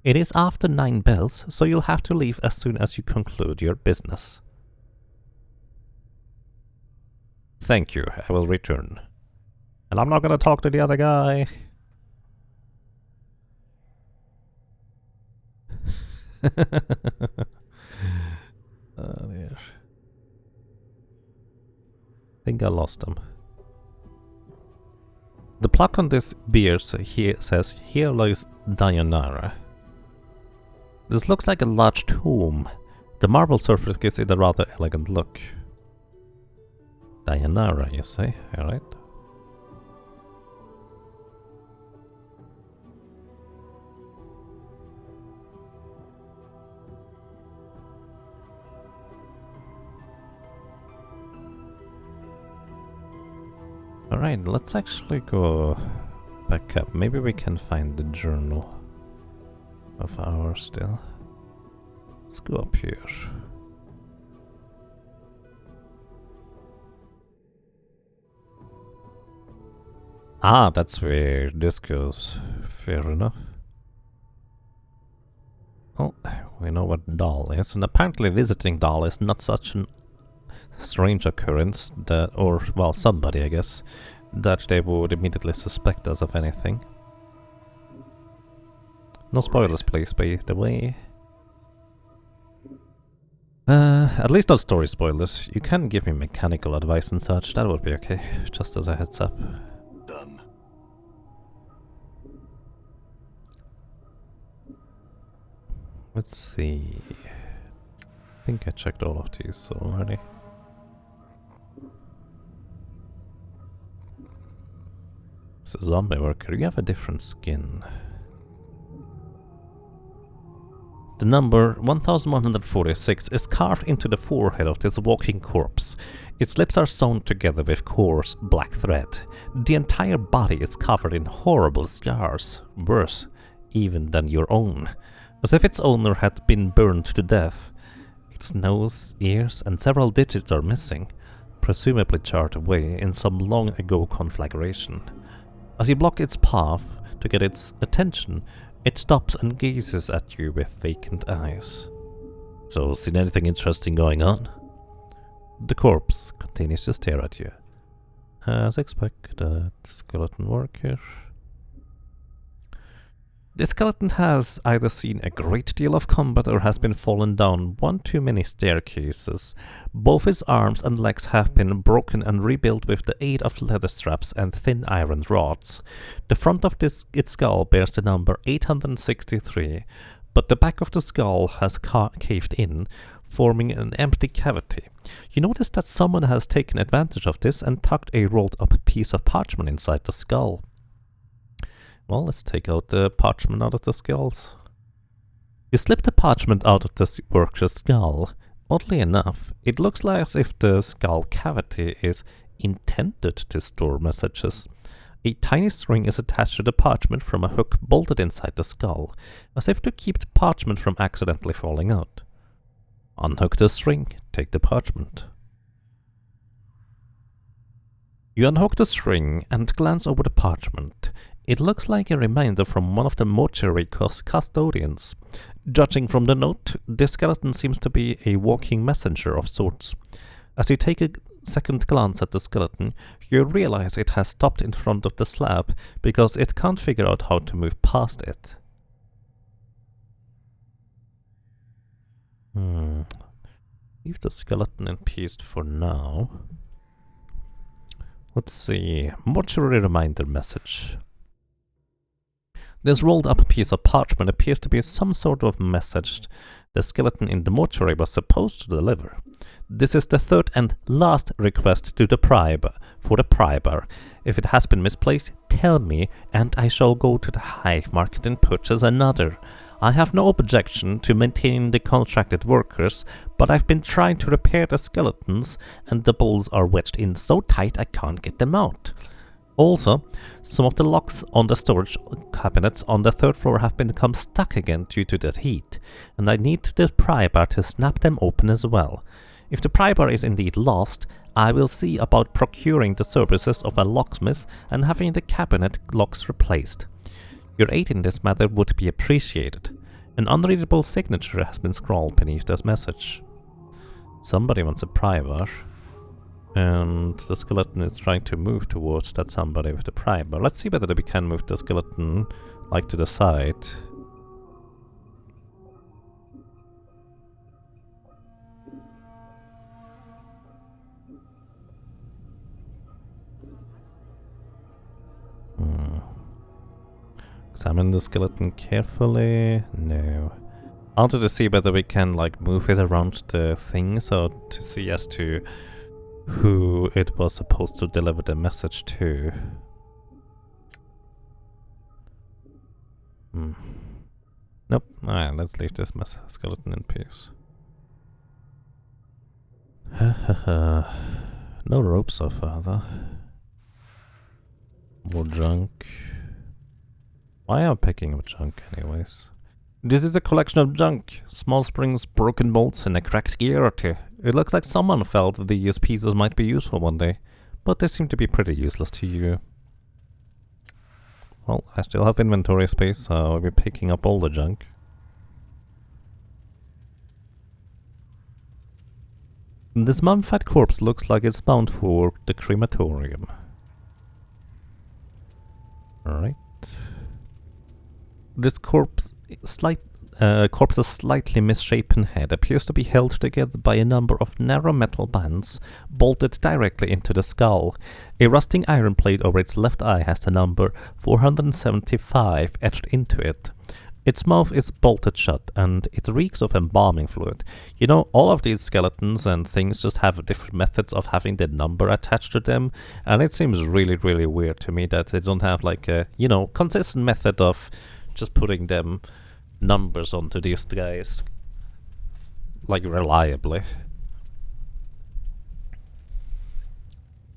It is after 9 bells, so you'll have to leave as soon as you conclude your business. Thank you, I will return. And I'm not gonna talk to the other guy. Oh dear. I think I lost him. The plaque on this beer says, "Here lies Dayanara." This looks like a large tomb. The marble surface gives it a rather elegant look. Dayanara, you say? Alright. Alright, let's actually go back up. Maybe we can find the journal of ours still. Let's go up here. Ah, that's where this goes. Fair enough. Oh, we know what Dahl is, and apparently visiting Dahl is not such an strange occurrence that, or, well, somebody, I guess, that they would immediately suspect us of anything. No spoilers, please, by the way. At least not story spoilers. You can give me mechanical advice and such, that would be okay, just as a heads up. Done. Let's see. I think I checked all of these already. It's a zombie worker, you have a different skin. The number 1146 is carved into the forehead of this walking corpse. Its lips are sewn together with coarse black thread. The entire body is covered in horrible scars, worse even than your own, as if its owner had been burned to death. Its nose, ears, and several digits are missing, presumably charred away in some long-ago conflagration. As you block its path to get its attention, it stops and gazes at you with vacant eyes. So, seen anything interesting going on? The corpse continues to stare at you. As expected, skeleton worker. The skeleton has either seen a great deal of combat or has been fallen down one too many staircases. Both his arms and legs have been broken and rebuilt with the aid of leather straps and thin iron rods. The front of its skull bears the number 863, but the back of the skull has caved in, forming an empty cavity. You notice that someone has taken advantage of this and tucked a rolled up piece of parchment inside the skull. Well, let's take out the parchment out of the skulls. You slip the parchment out of the worker's skull. Oddly enough, it looks like as if the skull cavity is intended to store messages. A tiny string is attached to the parchment from a hook bolted inside the skull, as if to keep the parchment from accidentally falling out. Unhook the string, take the parchment. You unhook the string and glance over the parchment. It looks like a reminder from one of the mortuary custodians. Judging from the note, the skeleton seems to be a walking messenger of sorts. As you take a second glance at the skeleton, you realize it has stopped in front of the slab because it can't figure out how to move past it. Leave the skeleton in peace for now. Let's see. Mortuary reminder message. This rolled up piece of parchment appears to be some sort of message the skeleton in the mortuary was supposed to deliver. This is the third and last request to the for the prior. If it has been misplaced, tell me, and I shall go to the hive market and purchase another. I have no objection to maintaining the contracted workers, but I've been trying to repair the skeletons, and the bolts are wedged in so tight I can't get them out. Also, some of the locks on the storage cabinets on the third floor have become stuck again due to the heat, and I need the pry bar to snap them open as well. If the pry bar is indeed lost, I will see about procuring the services of a locksmith and having the cabinet locks replaced. Your aid in this matter would be appreciated. An unreadable signature has been scrawled beneath this message. Somebody wants a pry bar. And the skeleton is trying to move towards that somebody with the pry bar. Let's see whether we can move the skeleton, like, to the side. Examine the skeleton carefully. No. I wanted to see whether we can, like, move it around the thing, so to see as to who it was supposed to deliver the message to. Nope. Alright, let's leave this skeleton in peace. No rope so far, though. More junk. Why am I picking up junk anyways? This is a collection of junk. Small springs, broken bolts, and a cracked gear or two. It looks like someone felt that these pieces might be useful one day, but they seem to be pretty useless to you. Well, I still have inventory space, so I'll be picking up all the junk. This mummified corpse looks like it's bound for the crematorium. Alright. This corpse's slightly misshapen head appears to be held together by a number of narrow metal bands bolted directly into the skull. A rusting iron plate over its left eye has the number 475 etched into it. Its mouth is bolted shut, and it reeks of embalming fluid. You know, all of these skeletons and things just have different methods of having the number attached to them, and it seems really, really weird to me that they don't have like a, you know, consistent method of just putting them numbers onto these guys, like, reliably.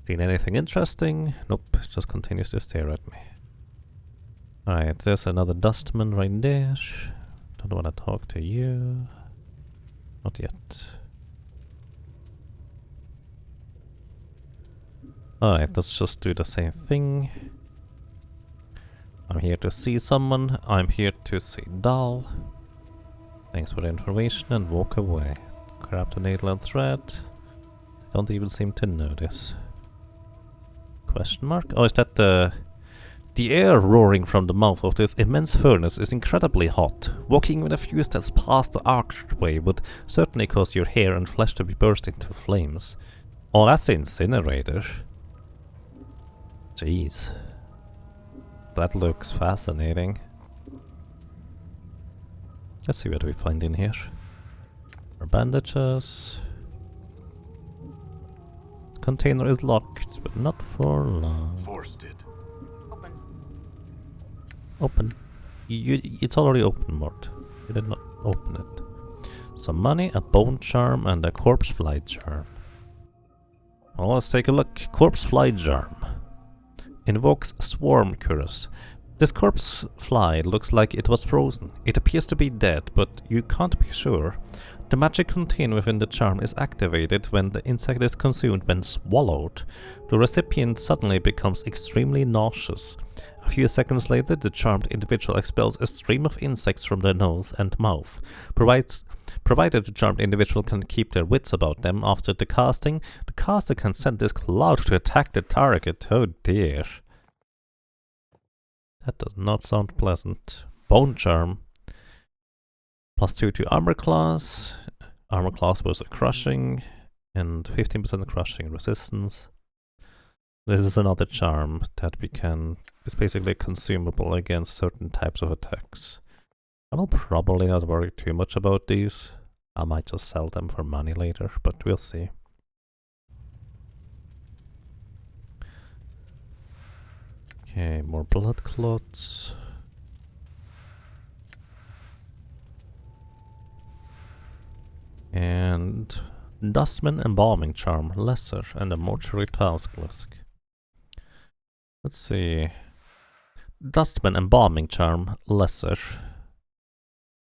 Seen anything interesting? Nope, just continues to stare at me. Alright, there's another dustman right there. Don't want to talk to you. Not yet. Alright, let's just do the same thing. I'm here to see someone. I'm here to see Dal. Thanks for the information and walk away. Grab the needle and thread. They don't even seem to notice. Question mark? Oh, is that the... The air roaring from the mouth of this immense furnace is incredibly hot. Walking with a few steps past the archway would certainly cause your hair and flesh to be burst into flames. Oh, that's the incinerator. Jeez. That looks fascinating. Let's see what we find in here. More bandages. This container is locked, but not for long. Forced it. Open. It's already open, Mort. You did not open it. Some money, a bone charm, and a corpse fly charm. Well, let's take a look. Corpse fly charm. Invokes swarm curse. This corpse fly looks like it was frozen. It appears to be dead, but you can't be sure. The magic contained within the charm is activated when the insect is consumed. When swallowed, the recipient suddenly becomes extremely nauseous. A few seconds later, the charmed individual expels a stream of insects from their nose and mouth. Provided the charmed individual can keep their wits about them after the caster can send this cloud to attack the target. Oh dear. That does not sound pleasant. Bone charm. +2 to armor class. Armor class was a crushing. And 15% crushing resistance. This is another charm that we can... It's basically consumable against certain types of attacks. I will probably not worry too much about these. I might just sell them for money later, but we'll see. Okay, more blood clots. And Dustman Embalming Charm, Lesser, and a Mortuary Task List. Let's see. Dustman Embalming Charm, Lesser.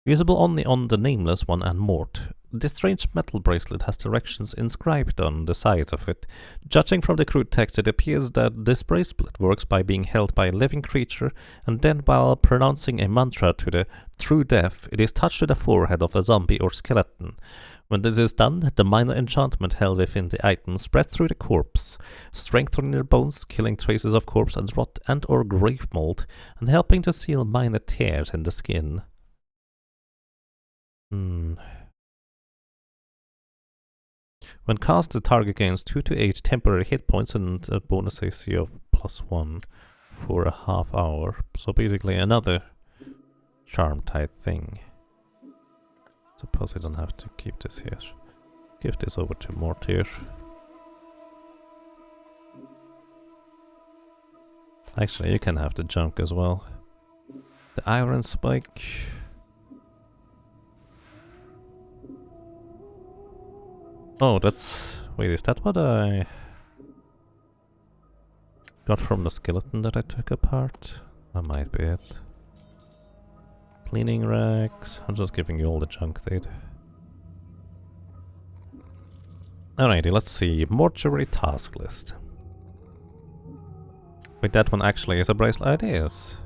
Usable only on the Nameless one and Mort. This strange metal bracelet has directions inscribed on the sides of it. Judging from the crude text, it appears that this bracelet works by being held by a living creature, and then while pronouncing a mantra to the true death, it is touched to the forehead of a zombie or skeleton. When this is done, the minor enchantment held within the item spreads through the corpse, strengthening their bones, killing traces of corpse and rot and or grave mold, and helping to seal minor tears in the skin. When cast, the target gains 2 to 8 temporary hit points and a bonus AC of +1 for a half hour. So basically another charm type thing. Suppose we don't have to keep this here. Give this over to Mortier. Actually, you can have the junk as well. The iron spike. Oh, that's... Wait, is that what I got from the skeleton that I took apart? That might be it. Cleaning racks. I'm just giving you all the junk, dude. Alrighty, let's see. Mortuary task list. Wait, that one actually is a bracelet. It is.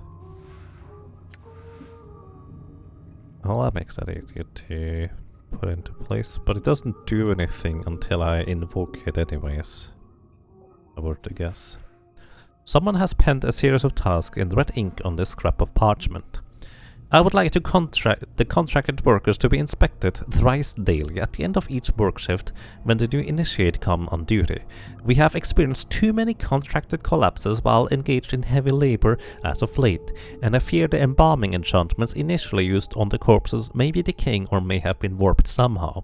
Well, that makes that easier to put into place, but it doesn't do anything until I invoke it anyways. I were to guess. Someone has penned a series of tasks in red ink on this scrap of parchment. I would like to contract the contracted workers to be inspected thrice daily at the end of each work shift when the new initiate come on duty. We have experienced too many contracted collapses while engaged in heavy labor as of late, and I fear the embalming enchantments initially used on the corpses may be decaying or may have been warped somehow.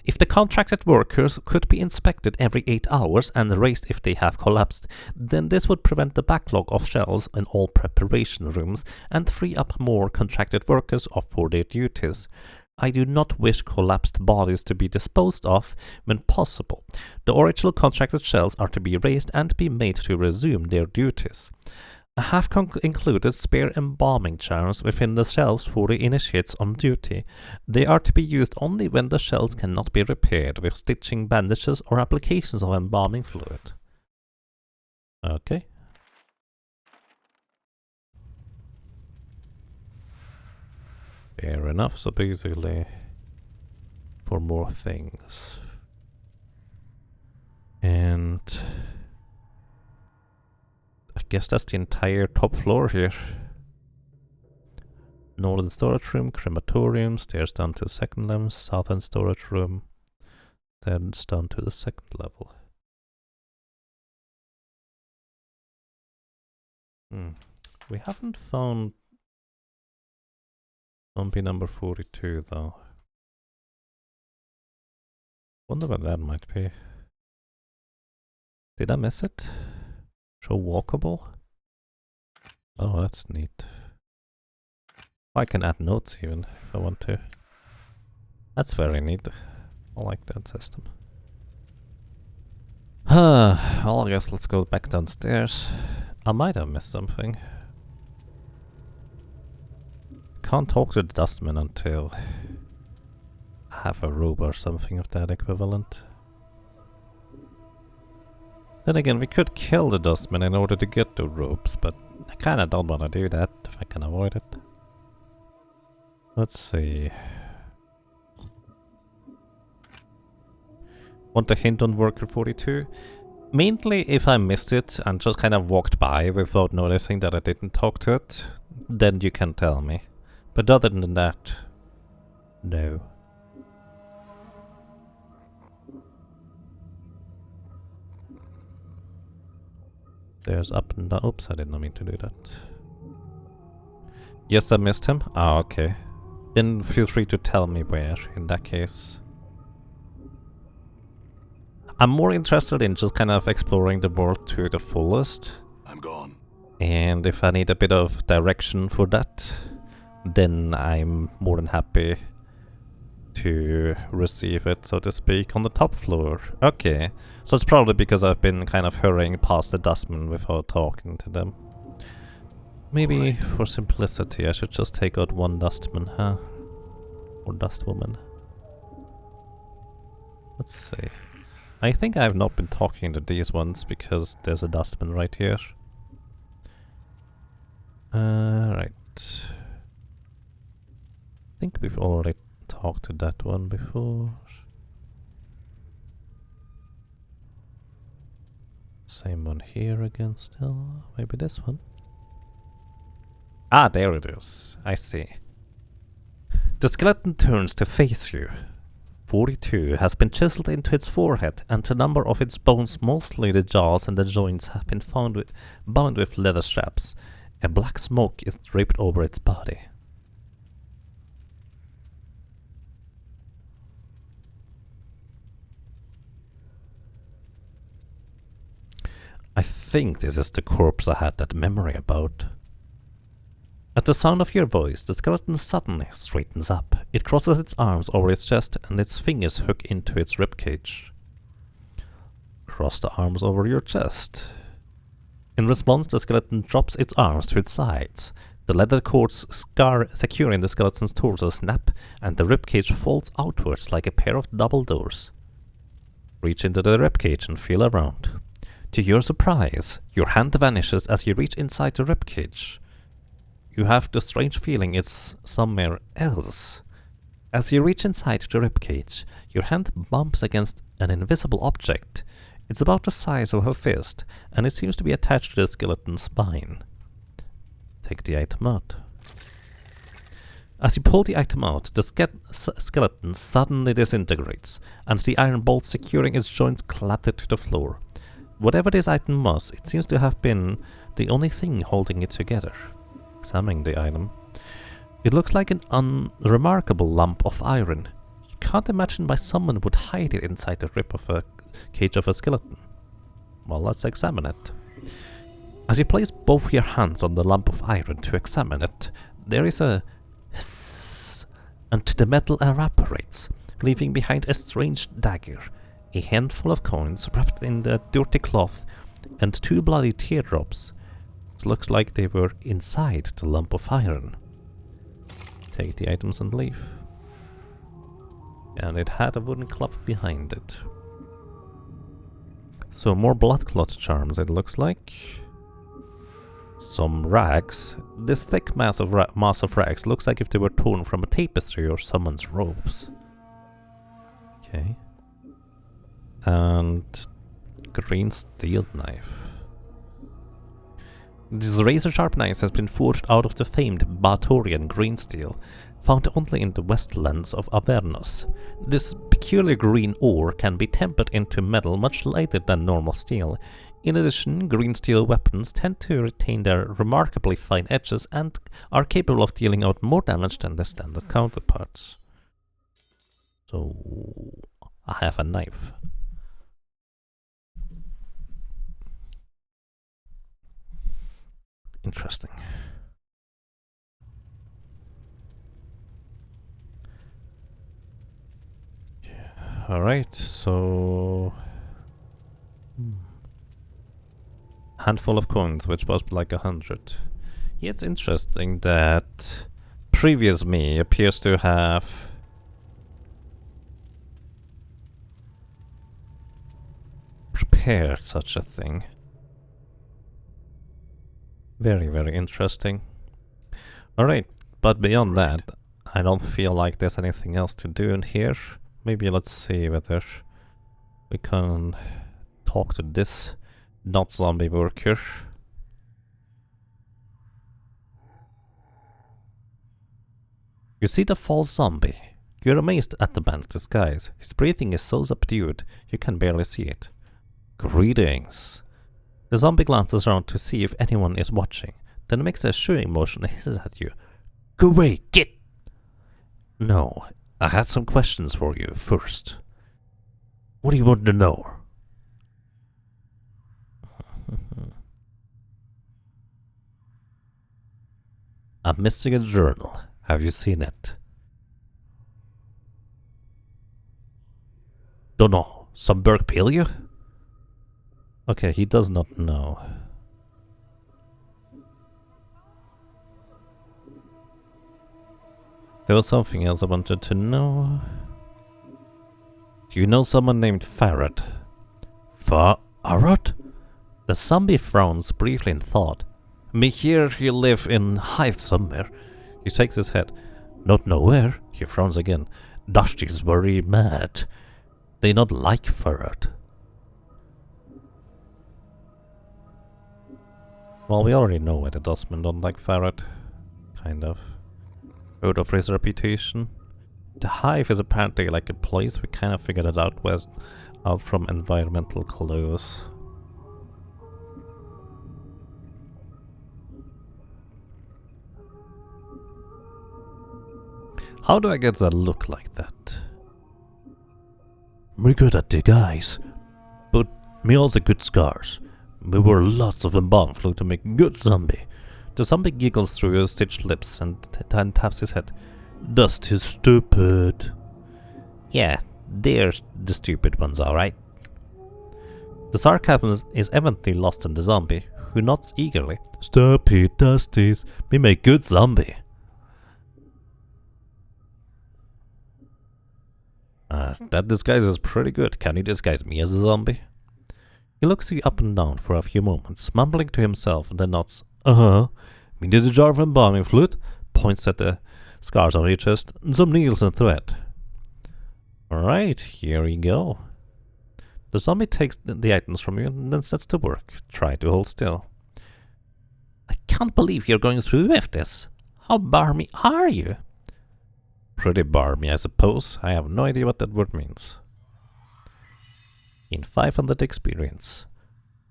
If the contracted workers could be inspected every 8 hours and raised if they have collapsed, then this would prevent the backlog of shells in all preparation rooms and free up more contracted workers for their duties. I do not wish collapsed bodies to be disposed of when possible. The original contracted shells are to be raised and be made to resume their duties. I have included spare embalming charms within the shelves for the initiates on duty. They are to be used only when the shells cannot be repaired with stitching, bandages, or applications of embalming fluid. Okay. Fair enough, so basically for more things. And I guess that's the entire top floor here. Northern storage room, crematorium, stairs down to the second level, southern storage room, then down to the second level. We haven't found zombie number 42 though. Wonder what that might be. Did I miss it? Show walkable? Oh, that's neat. I can add notes even if I want to. That's very neat. I like that system. Well, I guess let's go back downstairs. I might have missed something. Can't talk to the dustman until I have a robe or something of that equivalent. Then again, we could kill the dustman in order to get the robes, but I kinda don't wanna do that if I can avoid it. Let's see. Want a hint on worker 42? Mainly if I missed it and just kind of walked by without noticing that I didn't talk to it, then you can tell me. But other than that, no. There's up and down. Oops, I did not mean to do that. Yes, I missed him. Ah, okay. Then feel free to tell me where, in that case. I'm more interested in just kind of exploring the world to the fullest. I'm gone. And if I need a bit of direction for that, then I'm more than happy to receive it, so to speak, on the top floor. Okay, so it's probably because I've been kind of hurrying past the dustmen without talking to them. Maybe for simplicity I should just take out one dustman, huh? Or dustwoman. Let's see. I think I've not been talking to these ones because there's a dustman right here. Right. I think we've already talked to that one before. Same one here again still. Maybe this one. Ah, there it is. I see. The skeleton turns to face you. 42 has been chiseled into its forehead, and a number of its bones, mostly the jaws and the joints, have been bound with leather straps. A black smoke is draped over its body. I think this is the corpse I had that memory about. At the sound of your voice, the skeleton suddenly straightens up. It crosses its arms over its chest and its fingers hook into its ribcage. Cross the arms over your chest. In response, the skeleton drops its arms to its sides. The leather cords securing the skeleton's torso snap, and the ribcage folds outwards like a pair of double doors. Reach into the ribcage and feel around. To your surprise, your hand vanishes as you reach inside the ribcage. You have the strange feeling it's somewhere else. As you reach inside the ribcage, your hand bumps against an invisible object. It's about the size of her fist, and it seems to be attached to the skeleton's spine. Take the item out. As you pull the item out, the skeleton suddenly disintegrates, and the iron bolts securing its joints clatter to the floor. Whatever this item was, it seems to have been the only thing holding it together. Examining the item, it looks like an unremarkable lump of iron. You can't imagine why someone would hide it inside the rib of a cage of a skeleton. Well, let's examine it. As you place both your hands on the lump of iron to examine it, there is a hiss, and the metal evaporates, leaving behind a strange dagger, a handful of coins wrapped in the dirty cloth, and 2 bloody teardrops. It looks like they were inside the lump of iron. Take the items and leave. And it had a wooden club behind it. So more blood clot charms, it looks like. Some rags. This thick mass of rags looks like if they were torn from a tapestry or someone's robes. Okay. And green steel knife. This razor-sharp knife has been forged out of the famed Batorian green steel, found only in the westlands of Avernus. This peculiar green ore can be tempered into metal much lighter than normal steel. In addition, green steel weapons tend to retain their remarkably fine edges and are capable of dealing out more damage than their standard counterparts. So, I have a knife. Interesting. Yeah. Alright, so... handful of coins, which was like 100. Yeah, it's interesting that previous me appears to have prepared such a thing. Very, very interesting. Alright, but beyond that, I don't feel like there's anything else to do in here. Maybe let's see whether we can talk to this not zombie worker. You see the false zombie. You're amazed at the man's disguise. His breathing is so subdued, you can barely see it. Greetings. The zombie glances around to see if anyone is watching, then makes a shooing motion and hisses at you. Go away, get! No, I had some questions for you first. What do you want to know? I'm missing a journal. Have you seen it? Don't know. Some Berg peel you? Okay, he does not know. There was something else I wanted to know. Do you know someone named Farad? Farad? The zombie frowns briefly in thought. Me here, he live in Hive somewhere. He shakes his head. Not nowhere. He frowns again. Dusty is very mad. They not like Farad. Well, we already know why the Dustmen don't like Farad. Kind of. Heard of his reputation. The Hive is apparently like a place. We kind of figured it out from environmental clues. How do I get that look like that? Me good at the guys, but me also good scars. Me were lots of embalm fluid to make good zombie. The zombie giggles through his stitched lips and then taps his head. Dust is stupid. Yeah, they're the stupid ones, alright. The sarcasm is evidently lost in the zombie, who nods eagerly. Stupid Dusties, me make good zombie. That disguise is pretty good. Can you disguise me as a zombie? He looks you up and down for a few moments, mumbling to himself, and then nods. Me did a jar of embalming fluid, points at the scars on your chest, and some needles and thread. Alright, here we go. The zombie takes the items from you and then sets to work. Try to hold still. I can't believe you're going through with this. How barmy are you? Pretty barmy, I suppose. I have no idea what that word means. In 500 experience.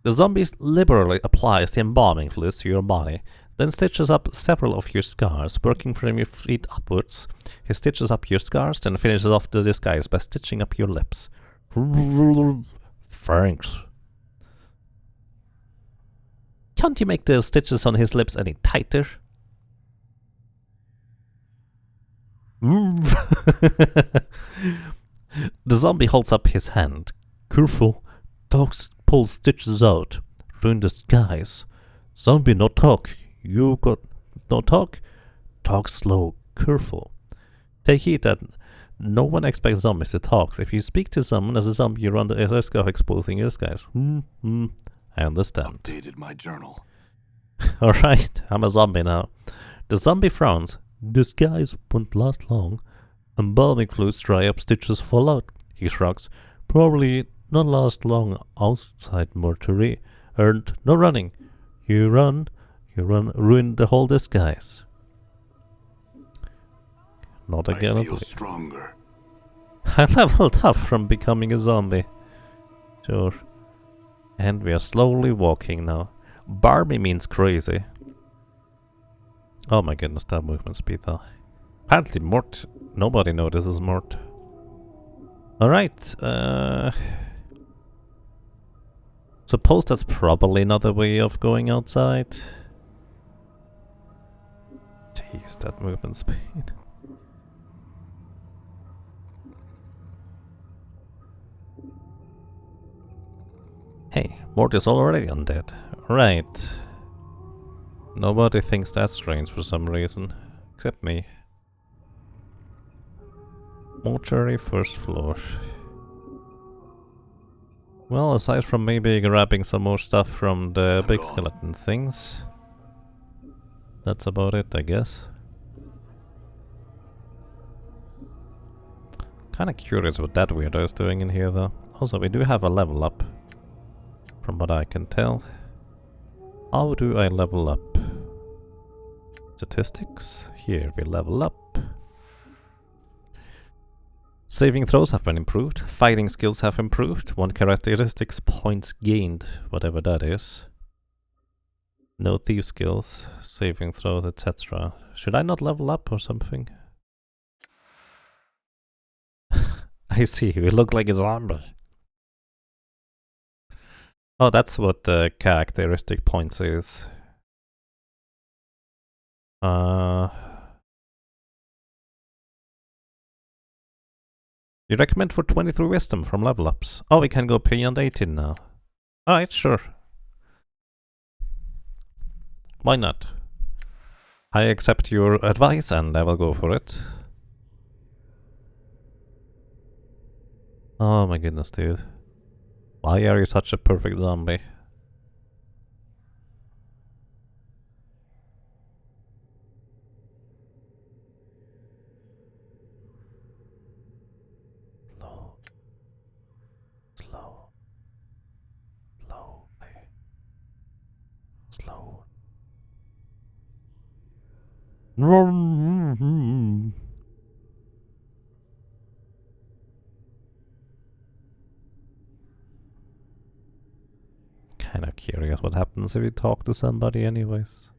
The zombie liberally applies the embalming fluids to your body, then stitches up several of your scars, working from your feet upwards. He stitches up your scars, then finishes off the disguise by stitching up your lips. Thanks. Can't you make the stitches on his lips any tighter? The zombie holds up his hand. Careful. Dogs pull stitches out. Ruin disguise. Zombie no talk. You got no talk? Talk slow. Careful. Take heed that no one expects zombies to talk. If you speak to someone as a zombie, you run the risk of exposing your disguise. I understand. Updated my journal. Alright, I'm a zombie now. The zombie frowns. Disguise won't last long. Embalming fluids dry up, stitches fall out. He shrugs. Probably not last long outside Mortuary. Earned no running. You run, ruin the whole disguise. Not again. I feel stronger. I leveled up from becoming a zombie. Sure. And we are slowly walking now. Barbie means crazy. Oh my goodness, that movement speed though. Apparently Mort, nobody notices Mort. Alright, suppose that's probably another way of going outside. Jeez, that movement speed. Hey, Mort is already undead. Right. Nobody thinks that's strange for some reason. Except me. Mortuary, first floor. Well, aside from maybe grabbing some more stuff from the big skeleton things. That's about it, I guess. Kinda curious what that weirdo is doing in here though. Also, we do have a level up. From what I can tell. How do I level up? Statistics. Here we level up. Saving throws have been improved. Fighting skills have improved. 1 characteristics points gained, whatever that is. No thief skills, saving throws, etc. Should I not level up or something? I see, we look like a zombie. Oh, that's what the characteristic points is. You recommend for 23 wisdom from level ups. Oh, we can go beyond 18 now. Alright, sure. Why not? I accept your advice and I will go for it. Oh my goodness, dude. Why are you such a perfect zombie? Slow. Slow. Slowly. Slow. Kind of curious what happens if you talk to somebody anyways.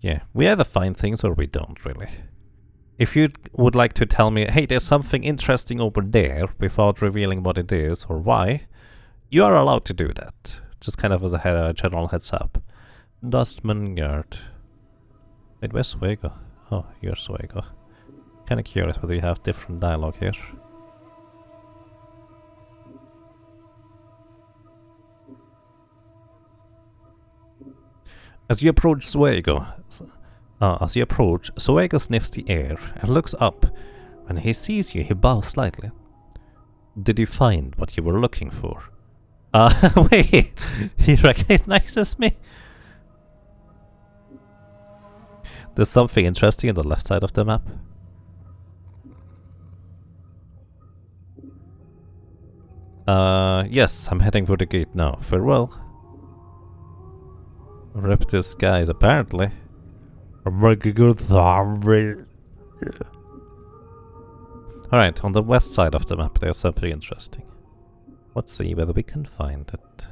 Yeah, we either find things or we don't really. If you would like to tell me, hey, there's something interesting over there without revealing what it is or why, you are allowed to do that. Just kind of as a general heads up. Dustman Guard. Wait, where's Suego? Oh, you're Suego. Kind of curious whether you have different dialogue here. As you approach Suego, Suego sniffs the air and looks up. When he sees you, he bows slightly. Did you find what you were looking for? Wait, he recognizes me? There's something interesting on the left side of the map. Yes, I'm heading for the gate now. Farewell. Rip this guys, apparently. I'm making good zombie. Alright, on the west side of the map there's something interesting. Let's see whether we can find it.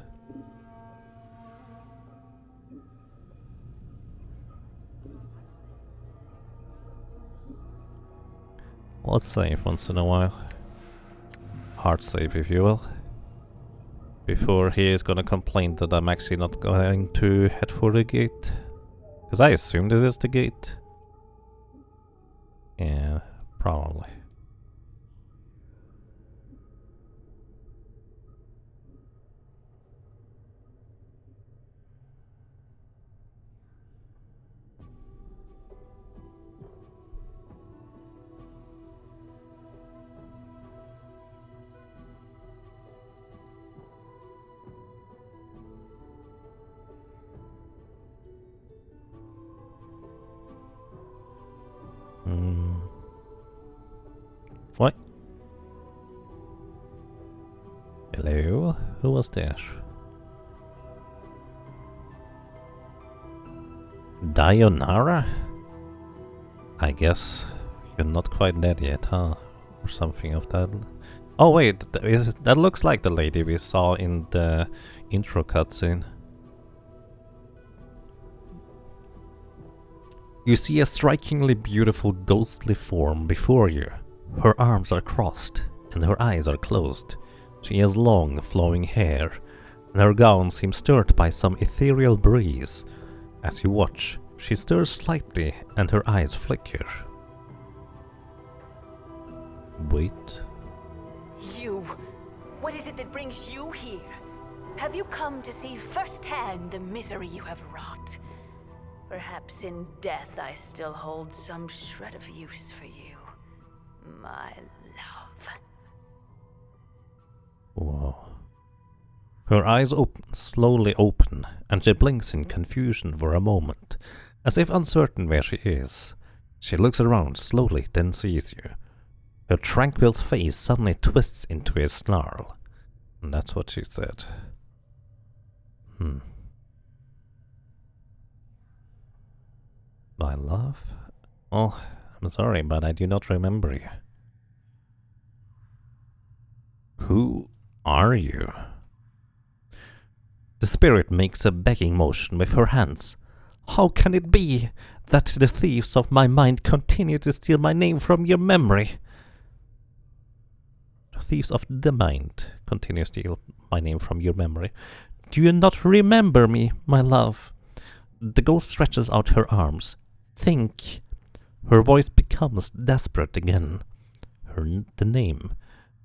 Let's save once in a while. Hard save, if you will. Before he is gonna complain that I'm actually not going to head for the gate. Because I assume this is the gate. Yeah, probably. What? Hello? Who was there? Dionara? I guess you're not quite dead yet, huh? Or something of that. Oh wait, that looks like the lady we saw in the intro cutscene. You see a strikingly beautiful ghostly form before you. Her arms are crossed and her eyes are closed. She has long, flowing hair, and her gown seems stirred by some ethereal breeze. As you watch, she stirs slightly and her eyes flicker. Wait. You! What is it that brings you here? Have you come to see firsthand the misery you have wrought? Perhaps in death I still hold some shred of use for you, my love. Whoa. Her eyes slowly open, and she blinks in confusion for a moment, as if uncertain where she is. She looks around slowly, then sees you. Her tranquil face suddenly twists into a snarl. And that's what she said. My love? Oh, I'm sorry, but I do not remember you. Who are you? The spirit makes a begging motion with her hands. How can it be that the thieves of my mind continue to steal my name from your memory? The thieves of the mind continue to steal my name from your memory. Do you not remember me, my love? The ghost stretches out her arms. Think. Her voice becomes desperate again. The name,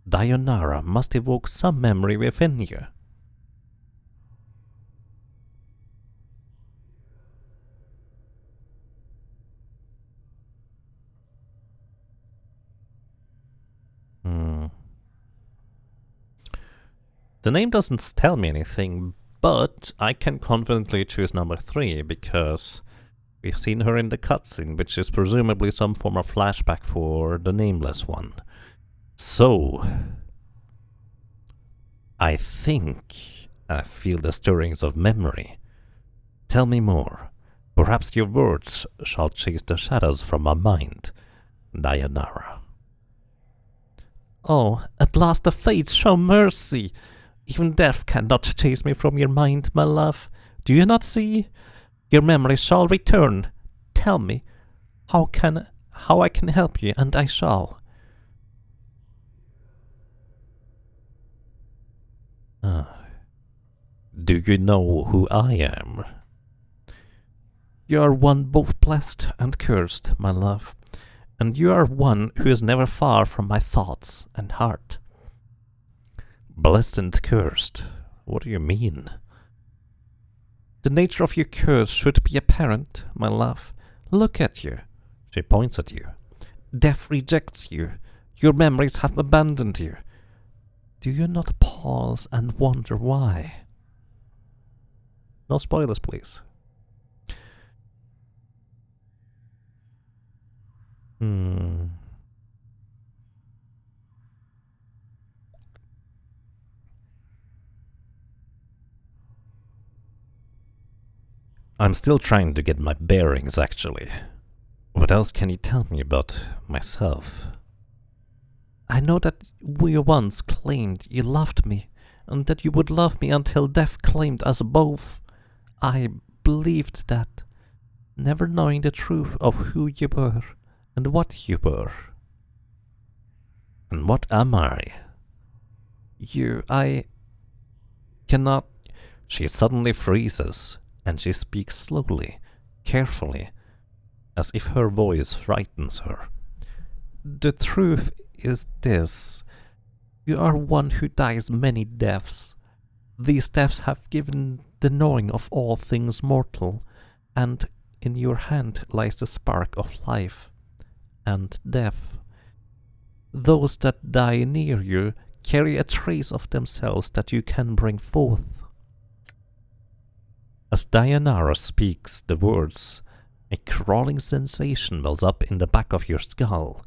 Dionara, must evoke some memory within you. The name doesn't tell me anything, but I can confidently choose number 3 because we've seen her in the cutscene, which is presumably some form of flashback for the nameless one. So, I think I feel the stirrings of memory. Tell me more. Perhaps your words shall chase the shadows from my mind, Dionara. Oh, at last the fates show mercy! Even death cannot chase me from your mind, my love. Do you not see? Your memory shall return. Tell me, how I can help you, and I shall. Do you know who I am? You are one both blessed and cursed, my love, and you are one who is never far from my thoughts and heart. Blessed and cursed? What do you mean? The nature of your curse should be apparent, my love. Look at you. She points at you. Death rejects you. Your memories have abandoned you. Do you not pause and wonder why? No spoilers, please. I'm still trying to get my bearings, actually. What else can you tell me about myself? I know that we once claimed you loved me, and that you would love me until death claimed us both. I believed that, never knowing the truth of who you were and what you were. And what am I? I cannot. She suddenly freezes, and she speaks slowly, carefully, as if her voice frightens her. The truth is this. You are one who dies many deaths. These deaths have given the knowing of all things mortal, and in your hand lies the spark of life and death. Those that die near you carry a trace of themselves that you can bring forth. As Dayanara speaks the words, a crawling sensation wells up in the back of your skull.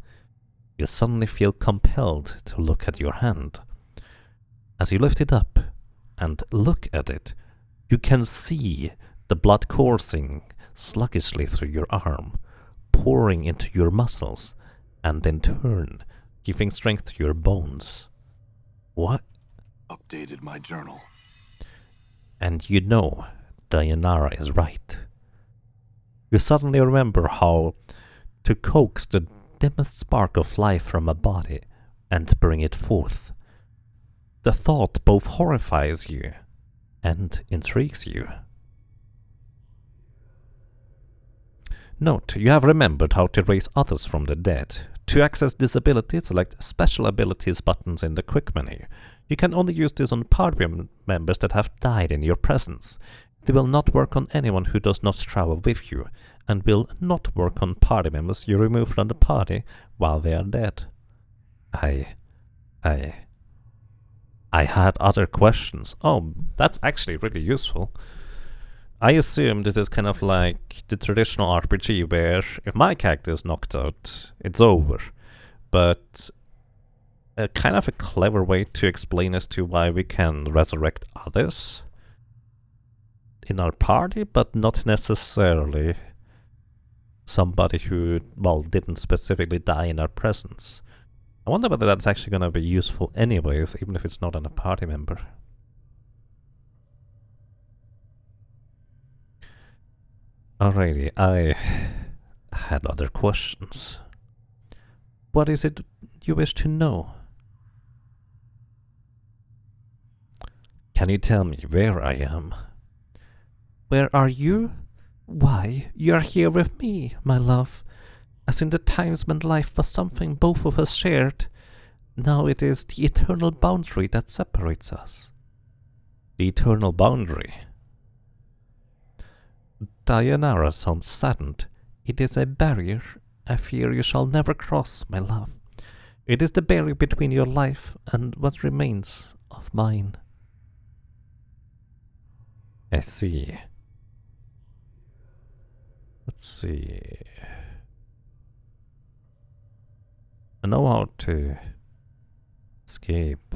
You suddenly feel compelled to look at your hand. As you lift it up and look at it, you can see the blood coursing sluggishly through your arm, pouring into your muscles, and in turn giving strength to your bones. What? Updated my journal. And you know Dayanara is right. You suddenly remember how to coax the dimmest spark of life from a body and bring it forth. The thought both horrifies you and intrigues you. Note, you have remembered how to raise others from the dead. To access this ability, select Special Abilities buttons in the quick menu. You can only use this on party members that have died in your presence. It will not work on anyone who does not travel with you, and will not work on party members you remove from the party while they are dead. I had other questions. Oh, that's actually really useful. I assume this is kind of like the traditional RPG where if my character is knocked out, it's over. But a kind of a clever way to explain as to why we can resurrect others in our party, but not necessarily somebody who, well, didn't specifically die in our presence. I wonder whether that's actually going to be useful anyways, even if it's not on a party member. Alrighty, I had other questions. What is it you wish to know? Can you tell me where I am? Where are you? Why, you are here with me, my love. As in the times when life was something both of us shared, now it is the eternal boundary that separates us. The eternal boundary? Dayanara sounds saddened. It is a barrier, I fear you shall never cross, my love. It is the barrier between your life and what remains of mine. I see. Let's see. I know how to escape.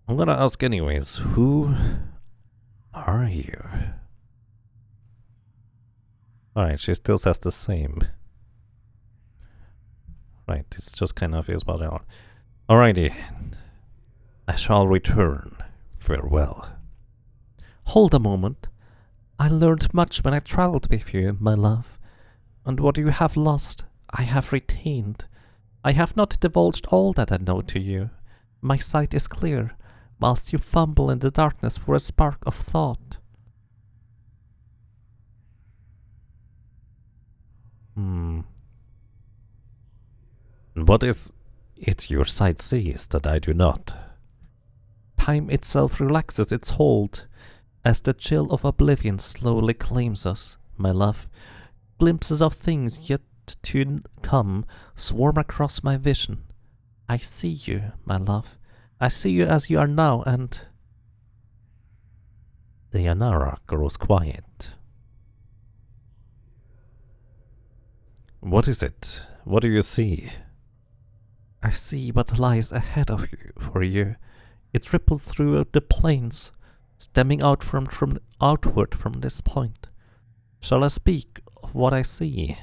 I'm gonna ask anyways, who are you? Alright, she still says the same. Right, it's just kind of is what they are. Alrighty. I shall return. Farewell. Hold a moment. I learned much when I traveled with you, my love. And what you have lost, I have retained. I have not divulged all that I know to you. My sight is clear, whilst you fumble in the darkness for a spark of thought. What is it your sight sees that I do not? Time itself relaxes its hold, as the chill of oblivion slowly claims us, my love. Glimpses of things yet to come swarm across my vision. I see you, my love. I see you as you are now, and... Dayanara grows quiet. What is it? What do you see? I see what lies ahead of you, for you. It ripples through the plains, stemming outward from this point. Shall I speak of what I see?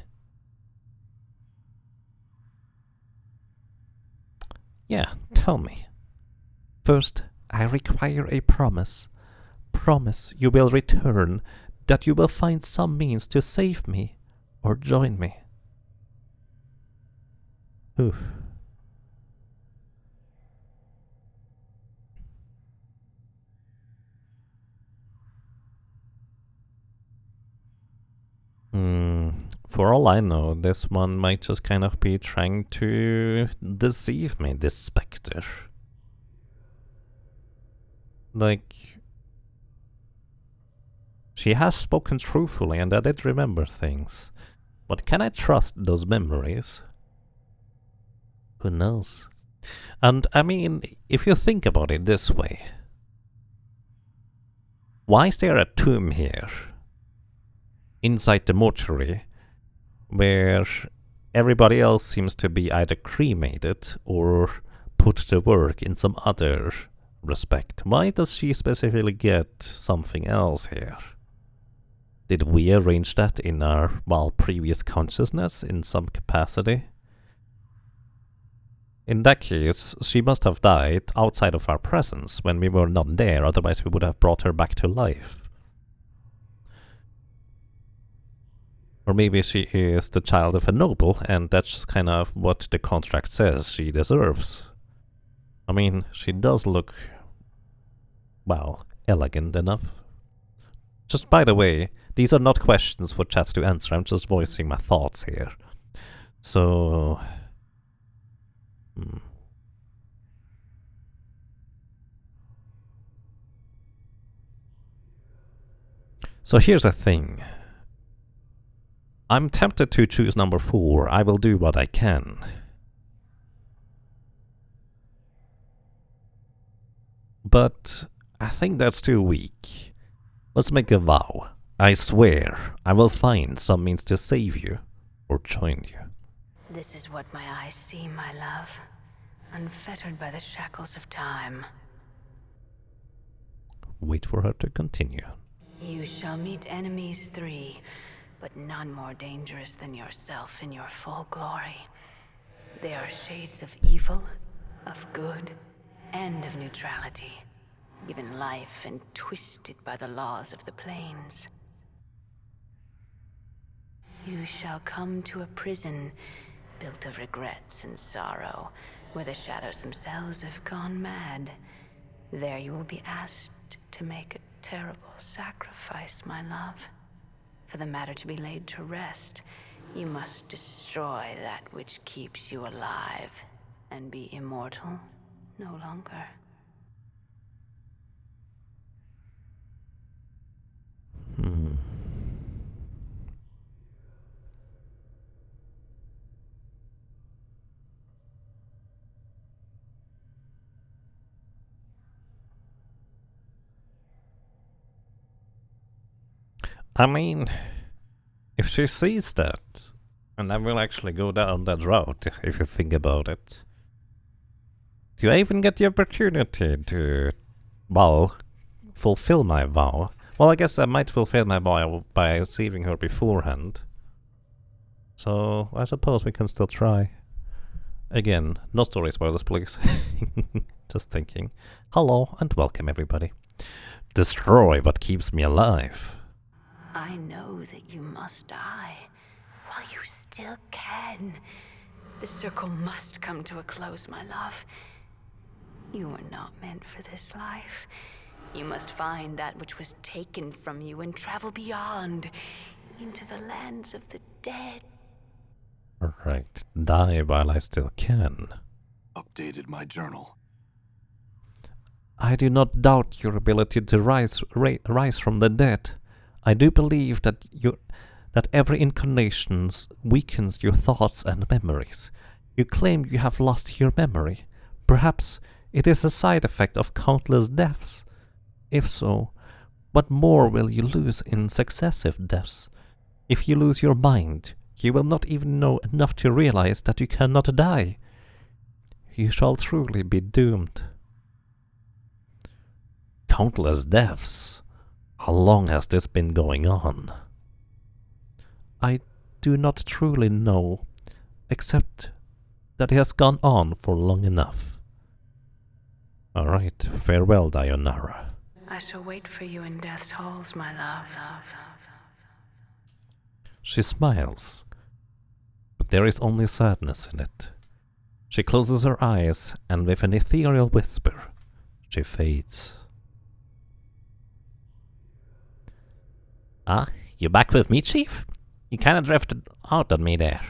Yeah, tell me. First, I require a promise. Promise you will return, that you will find some means to save me, or join me. Oof. For all I know, this one might just kind of be trying to deceive me, this specter. Like, she has spoken truthfully and I did remember things. But can I trust those memories? Who knows? And I mean, if you think about it this way, why is there a tomb here? Inside the mortuary, where everybody else seems to be either cremated or put to work in some other respect. Why does she specifically get something else here? Did we arrange that in our, previous consciousness in some capacity? In that case, she must have died outside of our presence when we were not there, otherwise we would have brought her back to life. Or maybe she is the child of a noble, and that's just kind of what the contract says she deserves. I mean, she does look, elegant enough. Just by the way, these are not questions for chat to answer, I'm just voicing my thoughts here. So... So here's the thing. I'm tempted to choose number 4. I will do what I can. But I think that's too weak. Let's make a vow. I swear I will find some means to save you or join you. This is what my eyes see, my love. Unfettered by the shackles of time. Wait for her to continue. You shall meet enemies 3, but none more dangerous than yourself in your full glory. They are shades of evil, of good, and of neutrality, given life and twisted by the laws of the planes. You shall come to a prison built of regrets and sorrow, where the shadows themselves have gone mad. There you will be asked to make a terrible sacrifice, my love. For the matter to be laid to rest, you must destroy that which keeps you alive, and be immortal no longer. I mean, if she sees that, and I will actually go down that route, if you think about it. Do I even get the opportunity to, fulfill my vow? Well, I guess I might fulfill my vow by saving her beforehand. So, I suppose we can still try. Again, no story spoilers, please. Just thinking. Hello, and welcome everybody. Destroy what keeps me alive. I know that you must die, while you still can. The circle must come to a close, my love. You were not meant for this life. You must find that which was taken from you and travel beyond, into the lands of the dead. Alright, die while I still can. Updated my journal. I do not doubt your ability to rise from the dead. I do believe that every incarnation weakens your thoughts and memories. You claim you have lost your memory. Perhaps it is a side effect of countless deaths. If so, what more will you lose in successive deaths? If you lose your mind, you will not even know enough to realize that you cannot die. You shall truly be doomed. countless deaths. How long has this been going on? I do not truly know, except that it has gone on for long enough. Alright, farewell, Dionara. I shall wait for you in death's halls, my love. She smiles, but there is only sadness in it. She closes her eyes, and with an ethereal whisper, she fades. Ah, you back with me, Chief? You kinda drifted out on me there.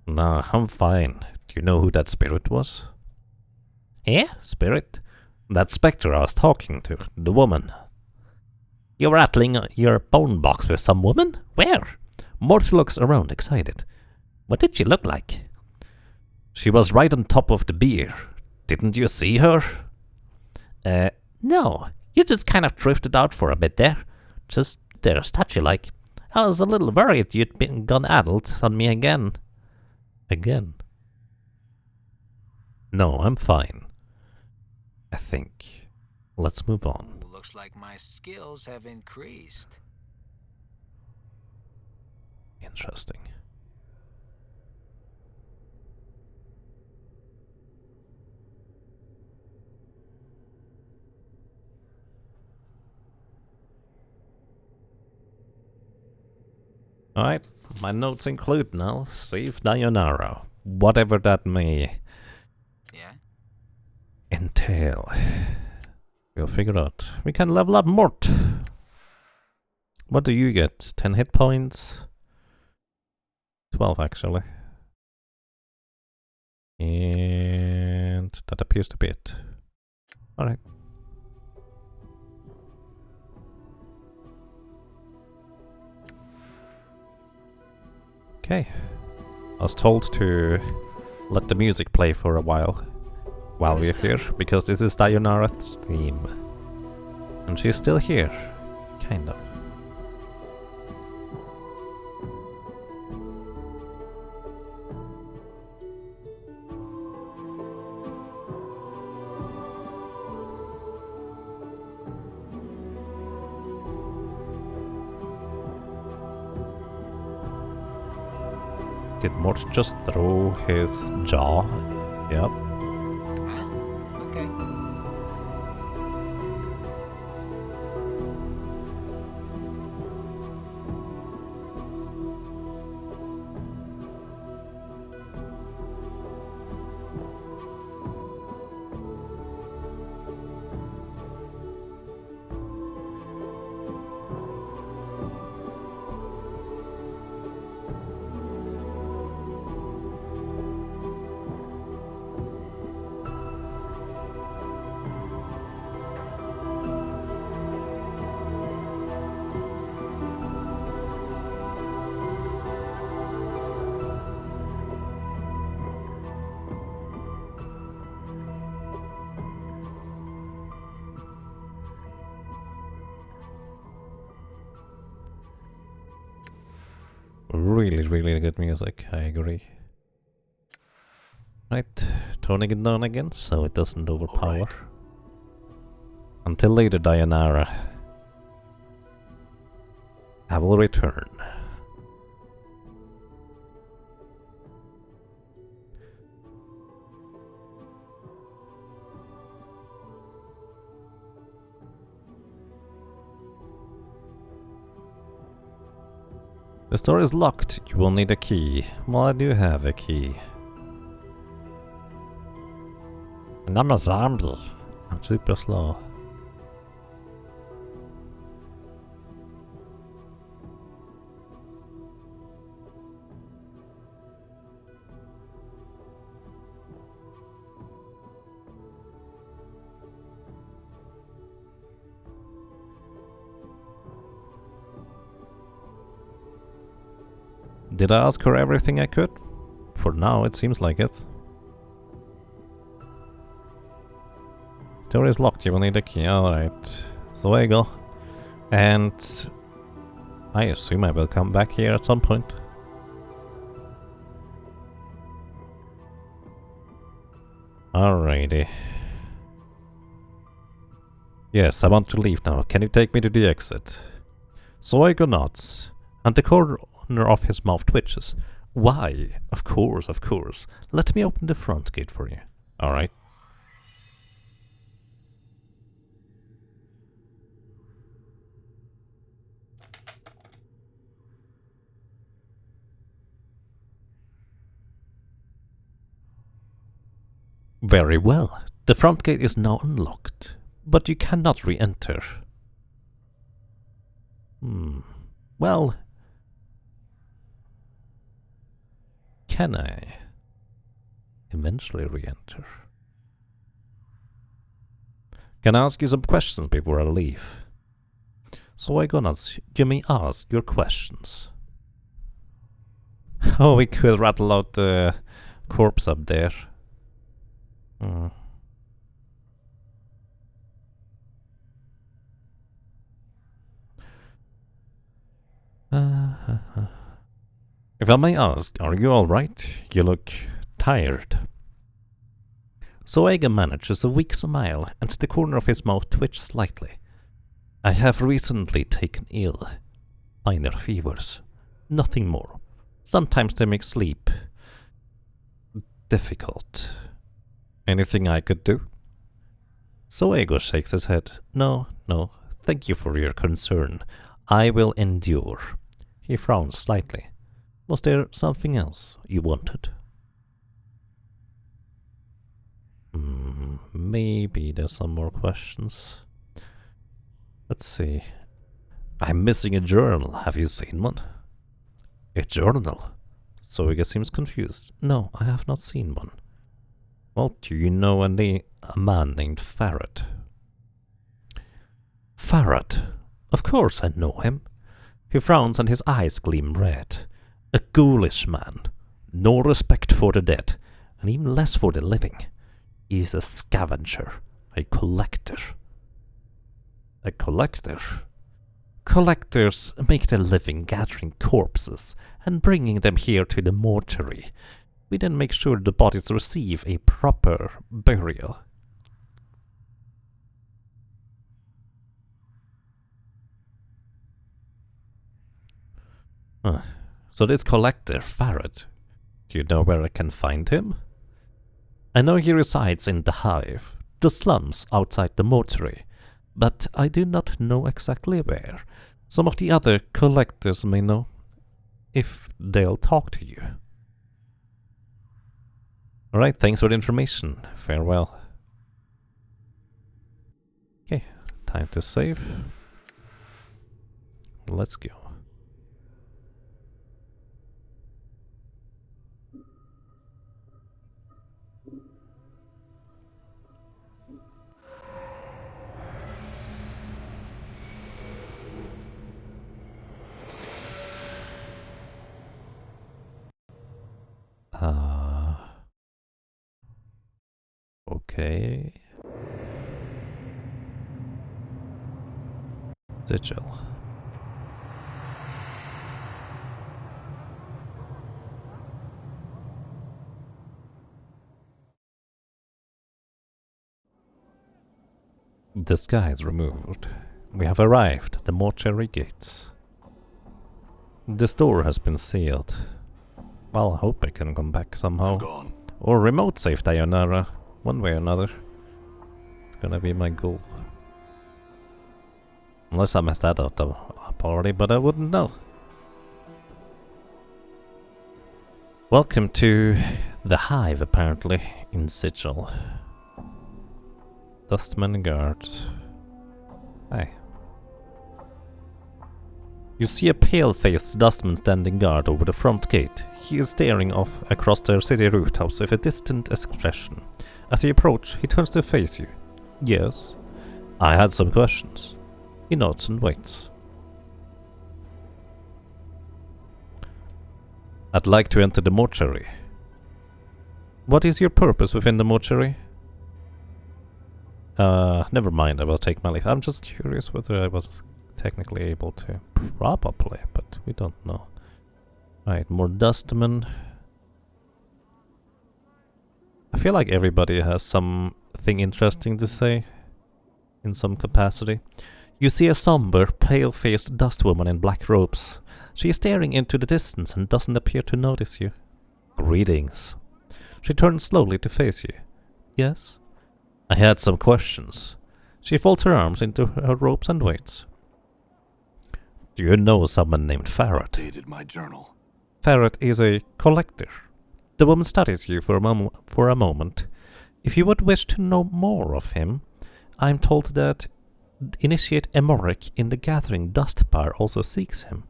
Nah, I'm fine. Do you know who that spirit was? Yeah, spirit? That spectre I was talking to, the woman. You were rattling your bone box with some woman? Where? Morty looks around, excited. What did she look like? She was right on top of the beer. Didn't you see her? No. You just kind of drifted out for a bit there. Just there, statue-like. I was a little worried you'd gone adult on me again. Again? No, I'm fine. I think. Let's move on. Looks like my skills have increased. Interesting. Alright, my notes include now, save Dionara, whatever that may entail. We'll figure out. We can level up Mort. What do you get? 10 hit points? 12 actually. And that appears to be it. Alright. Okay. I was told to let the music play for a while we're here, because this is Dionara's theme. And she's still here. Kind of. Did Mort just throw his jaw? Yep. Okay. Really good music, I agree. Right, toning it down again so it doesn't overpower. Right. Until later, Dionara. I will return. The door is locked. You will need a key. Well, I do have a key. And I'm a zombie. I'm super slow. Did I ask her everything I could? For now, it seems like it. Door is locked, you will need a key. Alright. So I go. And I assume I will come back here at some point. Alrighty. 'Cause Yes, I want to leave now. Can you take me to the exit? Soigo nods, and the corner of his mouth twitches. Why? Of course, of course. Let me open the front gate for you. Alright. Very well. The front gate is now unlocked, but you cannot re-enter. Well, can I eventually re-enter? Can I ask you some questions before I leave? So I gonna you may ask your questions. Oh, we could rattle out the corpse up there. If I may ask, are you alright? You look tired. Soega manages a weak smile, and the corner of his mouth twitches slightly. I have recently taken ill. Minor fevers. Nothing more. Sometimes they make sleep difficult. Anything I could do? Soego shakes his head. No, no. Thank you for your concern. I will endure. He frowns slightly. Was there something else you wanted? Maybe there's some more questions. Let's see. I'm missing a journal. Have you seen one? A journal? Soiga seems confused. No, I have not seen one. Well, do you know a man named Farad? Farad? Of course I know him. He frowns and his eyes gleam red. A ghoulish man. No respect for the dead, and even less for the living. He's a scavenger. A collector. A collector? Collectors make their living gathering corpses and bringing them here to the mortuary. We then make sure the bodies receive a proper burial. So this collector, Farad, do you know where I can find him? I know he resides in the Hive, the slums outside the mortuary, but I do not know exactly where. Some of the other collectors may know, if they'll talk to you. Alright, thanks for the information. Farewell. Okay, time to save. Let's go. Okay. Sigil. Disguise removed. We have arrived at the mortuary gates. This door has been sealed. Well, I hope I can come back somehow. Or remote save Sayonara. One way or another. It's gonna be my goal. Unless I messed that up already, but I wouldn't know. Welcome to the Hive, apparently, in Sigil. Dustman guards. Hi. You see a pale-faced dustman standing guard over the front gate. He is staring off across the city rooftops with a distant expression. As you approach, he turns to face you. Yes? I had some questions. He nods and waits. I'd like to enter the mortuary. What is your purpose within the mortuary? Never mind, I will take my leave. I'm just curious whether I was technically able to. Probably, but we don't know. Right, more dustmen. I feel like everybody has something interesting to say. in some capacity. You see a somber, pale-faced dust woman in black robes. She is staring into the distance and doesn't appear to notice you. Greetings. She turns slowly to face you. Yes? I had some questions. She folds her arms into her robes and waits. Do you know someone named Farrett? Updated my journal. Farrett is a collector. The woman studies you for a moment. If you would wish to know more of him, I am told that Initiate Emoric in the Gathering Dust Bar also seeks him.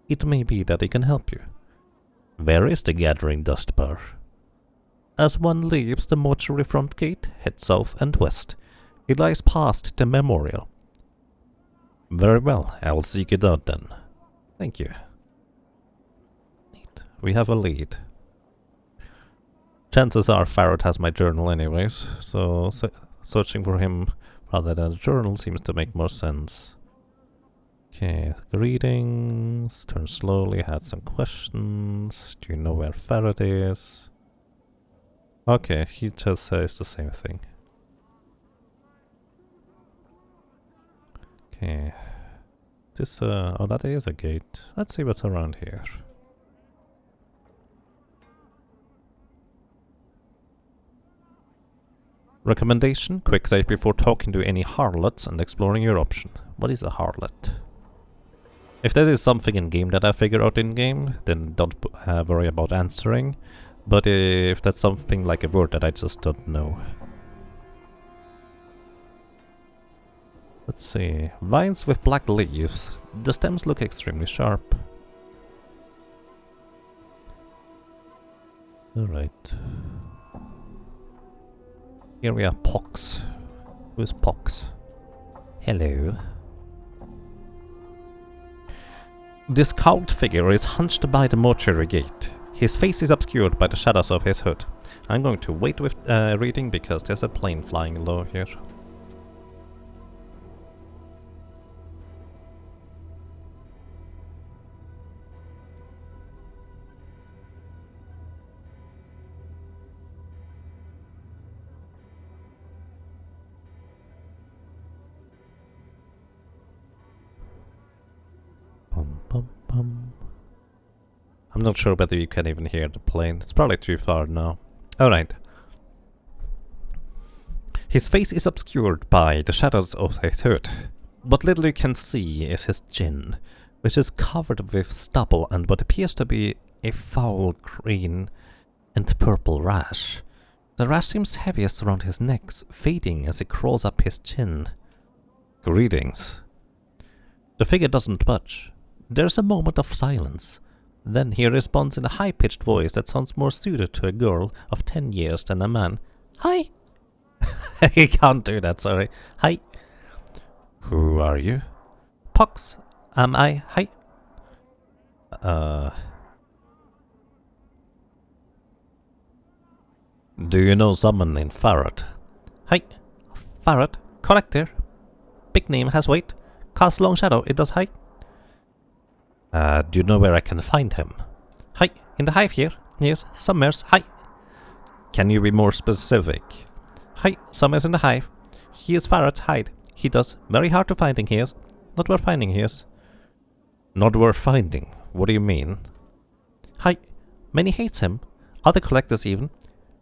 It may be that he can help you. Where is the Gathering Dust Bar? As one leaves the mortuary front gate, head south and west. It lies past the memorial. Very well, I will seek it out then. Thank you. Neat. We have a lead. Chances are Farrett has my journal anyways, so searching for him rather than a journal seems to make more sense. Okay, greetings. Turn slowly, had some questions. Do you know where Farrett is? Okay, he just says the same thing. Okay. This, oh, that is a gate. Let's see what's around here. Recommendation: quick save before talking to any harlots and exploring your option. What is a harlot? If that is something in game that I figure out in game, then don't worry about answering. But if that's something like a word that I just don't know. Let's see. Vines with black leaves. The stems look extremely sharp. Alright. Here we are, Pox. Who's Pox? Hello. This cowled figure is hunched by the mortuary gate. His face is obscured by the shadows of his hood. I'm going to wait with reading because there's a plane flying low here. I'm not sure whether you can even hear the plane. It's probably too far now. Alright. His face is obscured by the shadows of his hood. What little you can see is his chin, which is covered with stubble and what appears to be a foul green and purple rash. The rash seems heaviest around his neck, fading as it crawls up his chin. Greetings. The figure doesn't budge. There's a moment of silence. Then he responds in a high-pitched voice that sounds more suited to a girl of 10 years than a man. Hi! He can't do that, sorry. Hi! Who are you? Pox. Am I? Hi! Do you know someone named Farrett? Hi! Farrett. Collector. Big name has weight. Cast long shadow. It does hi. Do you know where I can find him? Hi, in the hive here. Yes, somewheres. Hi. Can you be more specific? Hi, somewheres in the hive. He is Farrett's hide. He does. Very hard to finding he is. Not worth finding he is. Not worth finding? What do you mean? Hi. Many hates him. Other collectors even.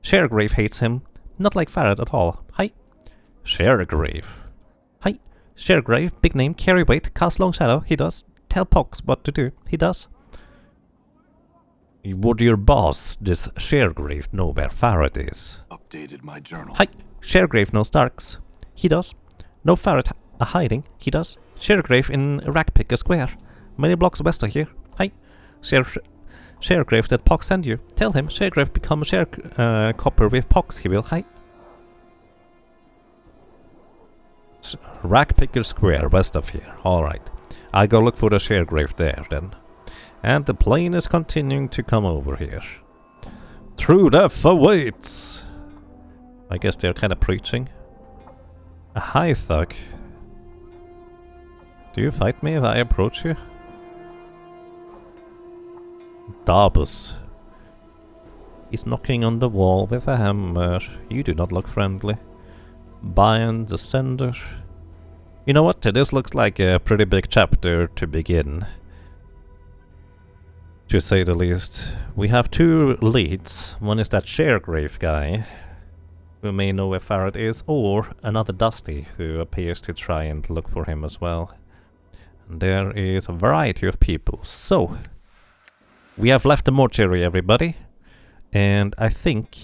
Sharegrave hates him. Not like Farrett at all. Hi. Sharegrave. Hi. Sharegrave, big name, carry weight, cast long shadow. He does. Tell Pox what to do. He does. Would your boss, this Sharegrave, know where Farrett is? Updated my journal. Hi. Sharegrave knows Darks. He does. No Farrett a hiding. He does. Sharegrave in Rackpicker Square. Many blocks west of here. Hi. Sharegrave that Pox send you. Tell him Sharegrave become copper with Pox. He will. Hi. Rackpicker Square west of here. Alright. I go look for the Sharegrave there then. And the plane is continuing to come over here. True death awaits! I guess they're kind of preaching. A high thug. Do you fight me if I approach you? Darbus. He's knocking on the wall with a hammer. You do not look friendly. Bind the sender. You know what? This looks like a pretty big chapter to begin, to say the least. We have two leads. One is that Sharegrave guy, who may know where Farad is, or another Dusty, who appears to try and look for him as well. And there is a variety of people. So, we have left the mortuary, everybody, and I think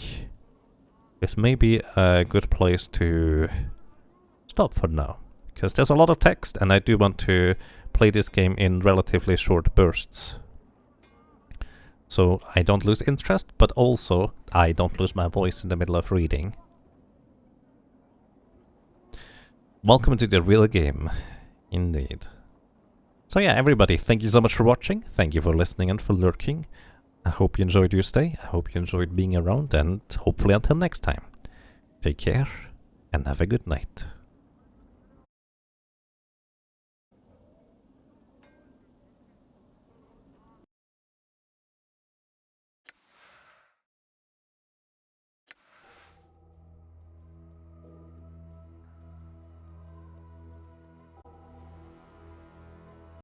this may be a good place to stop for now, because there's a lot of text, and I do want to play this game in relatively short bursts. So I don't lose interest, but also I don't lose my voice in the middle of reading. Welcome to the real game, indeed. So yeah, everybody, thank you so much for watching, thank you for listening and for lurking. I hope you enjoyed your stay, I hope you enjoyed being around, and hopefully until next time. Take care, and have a good night.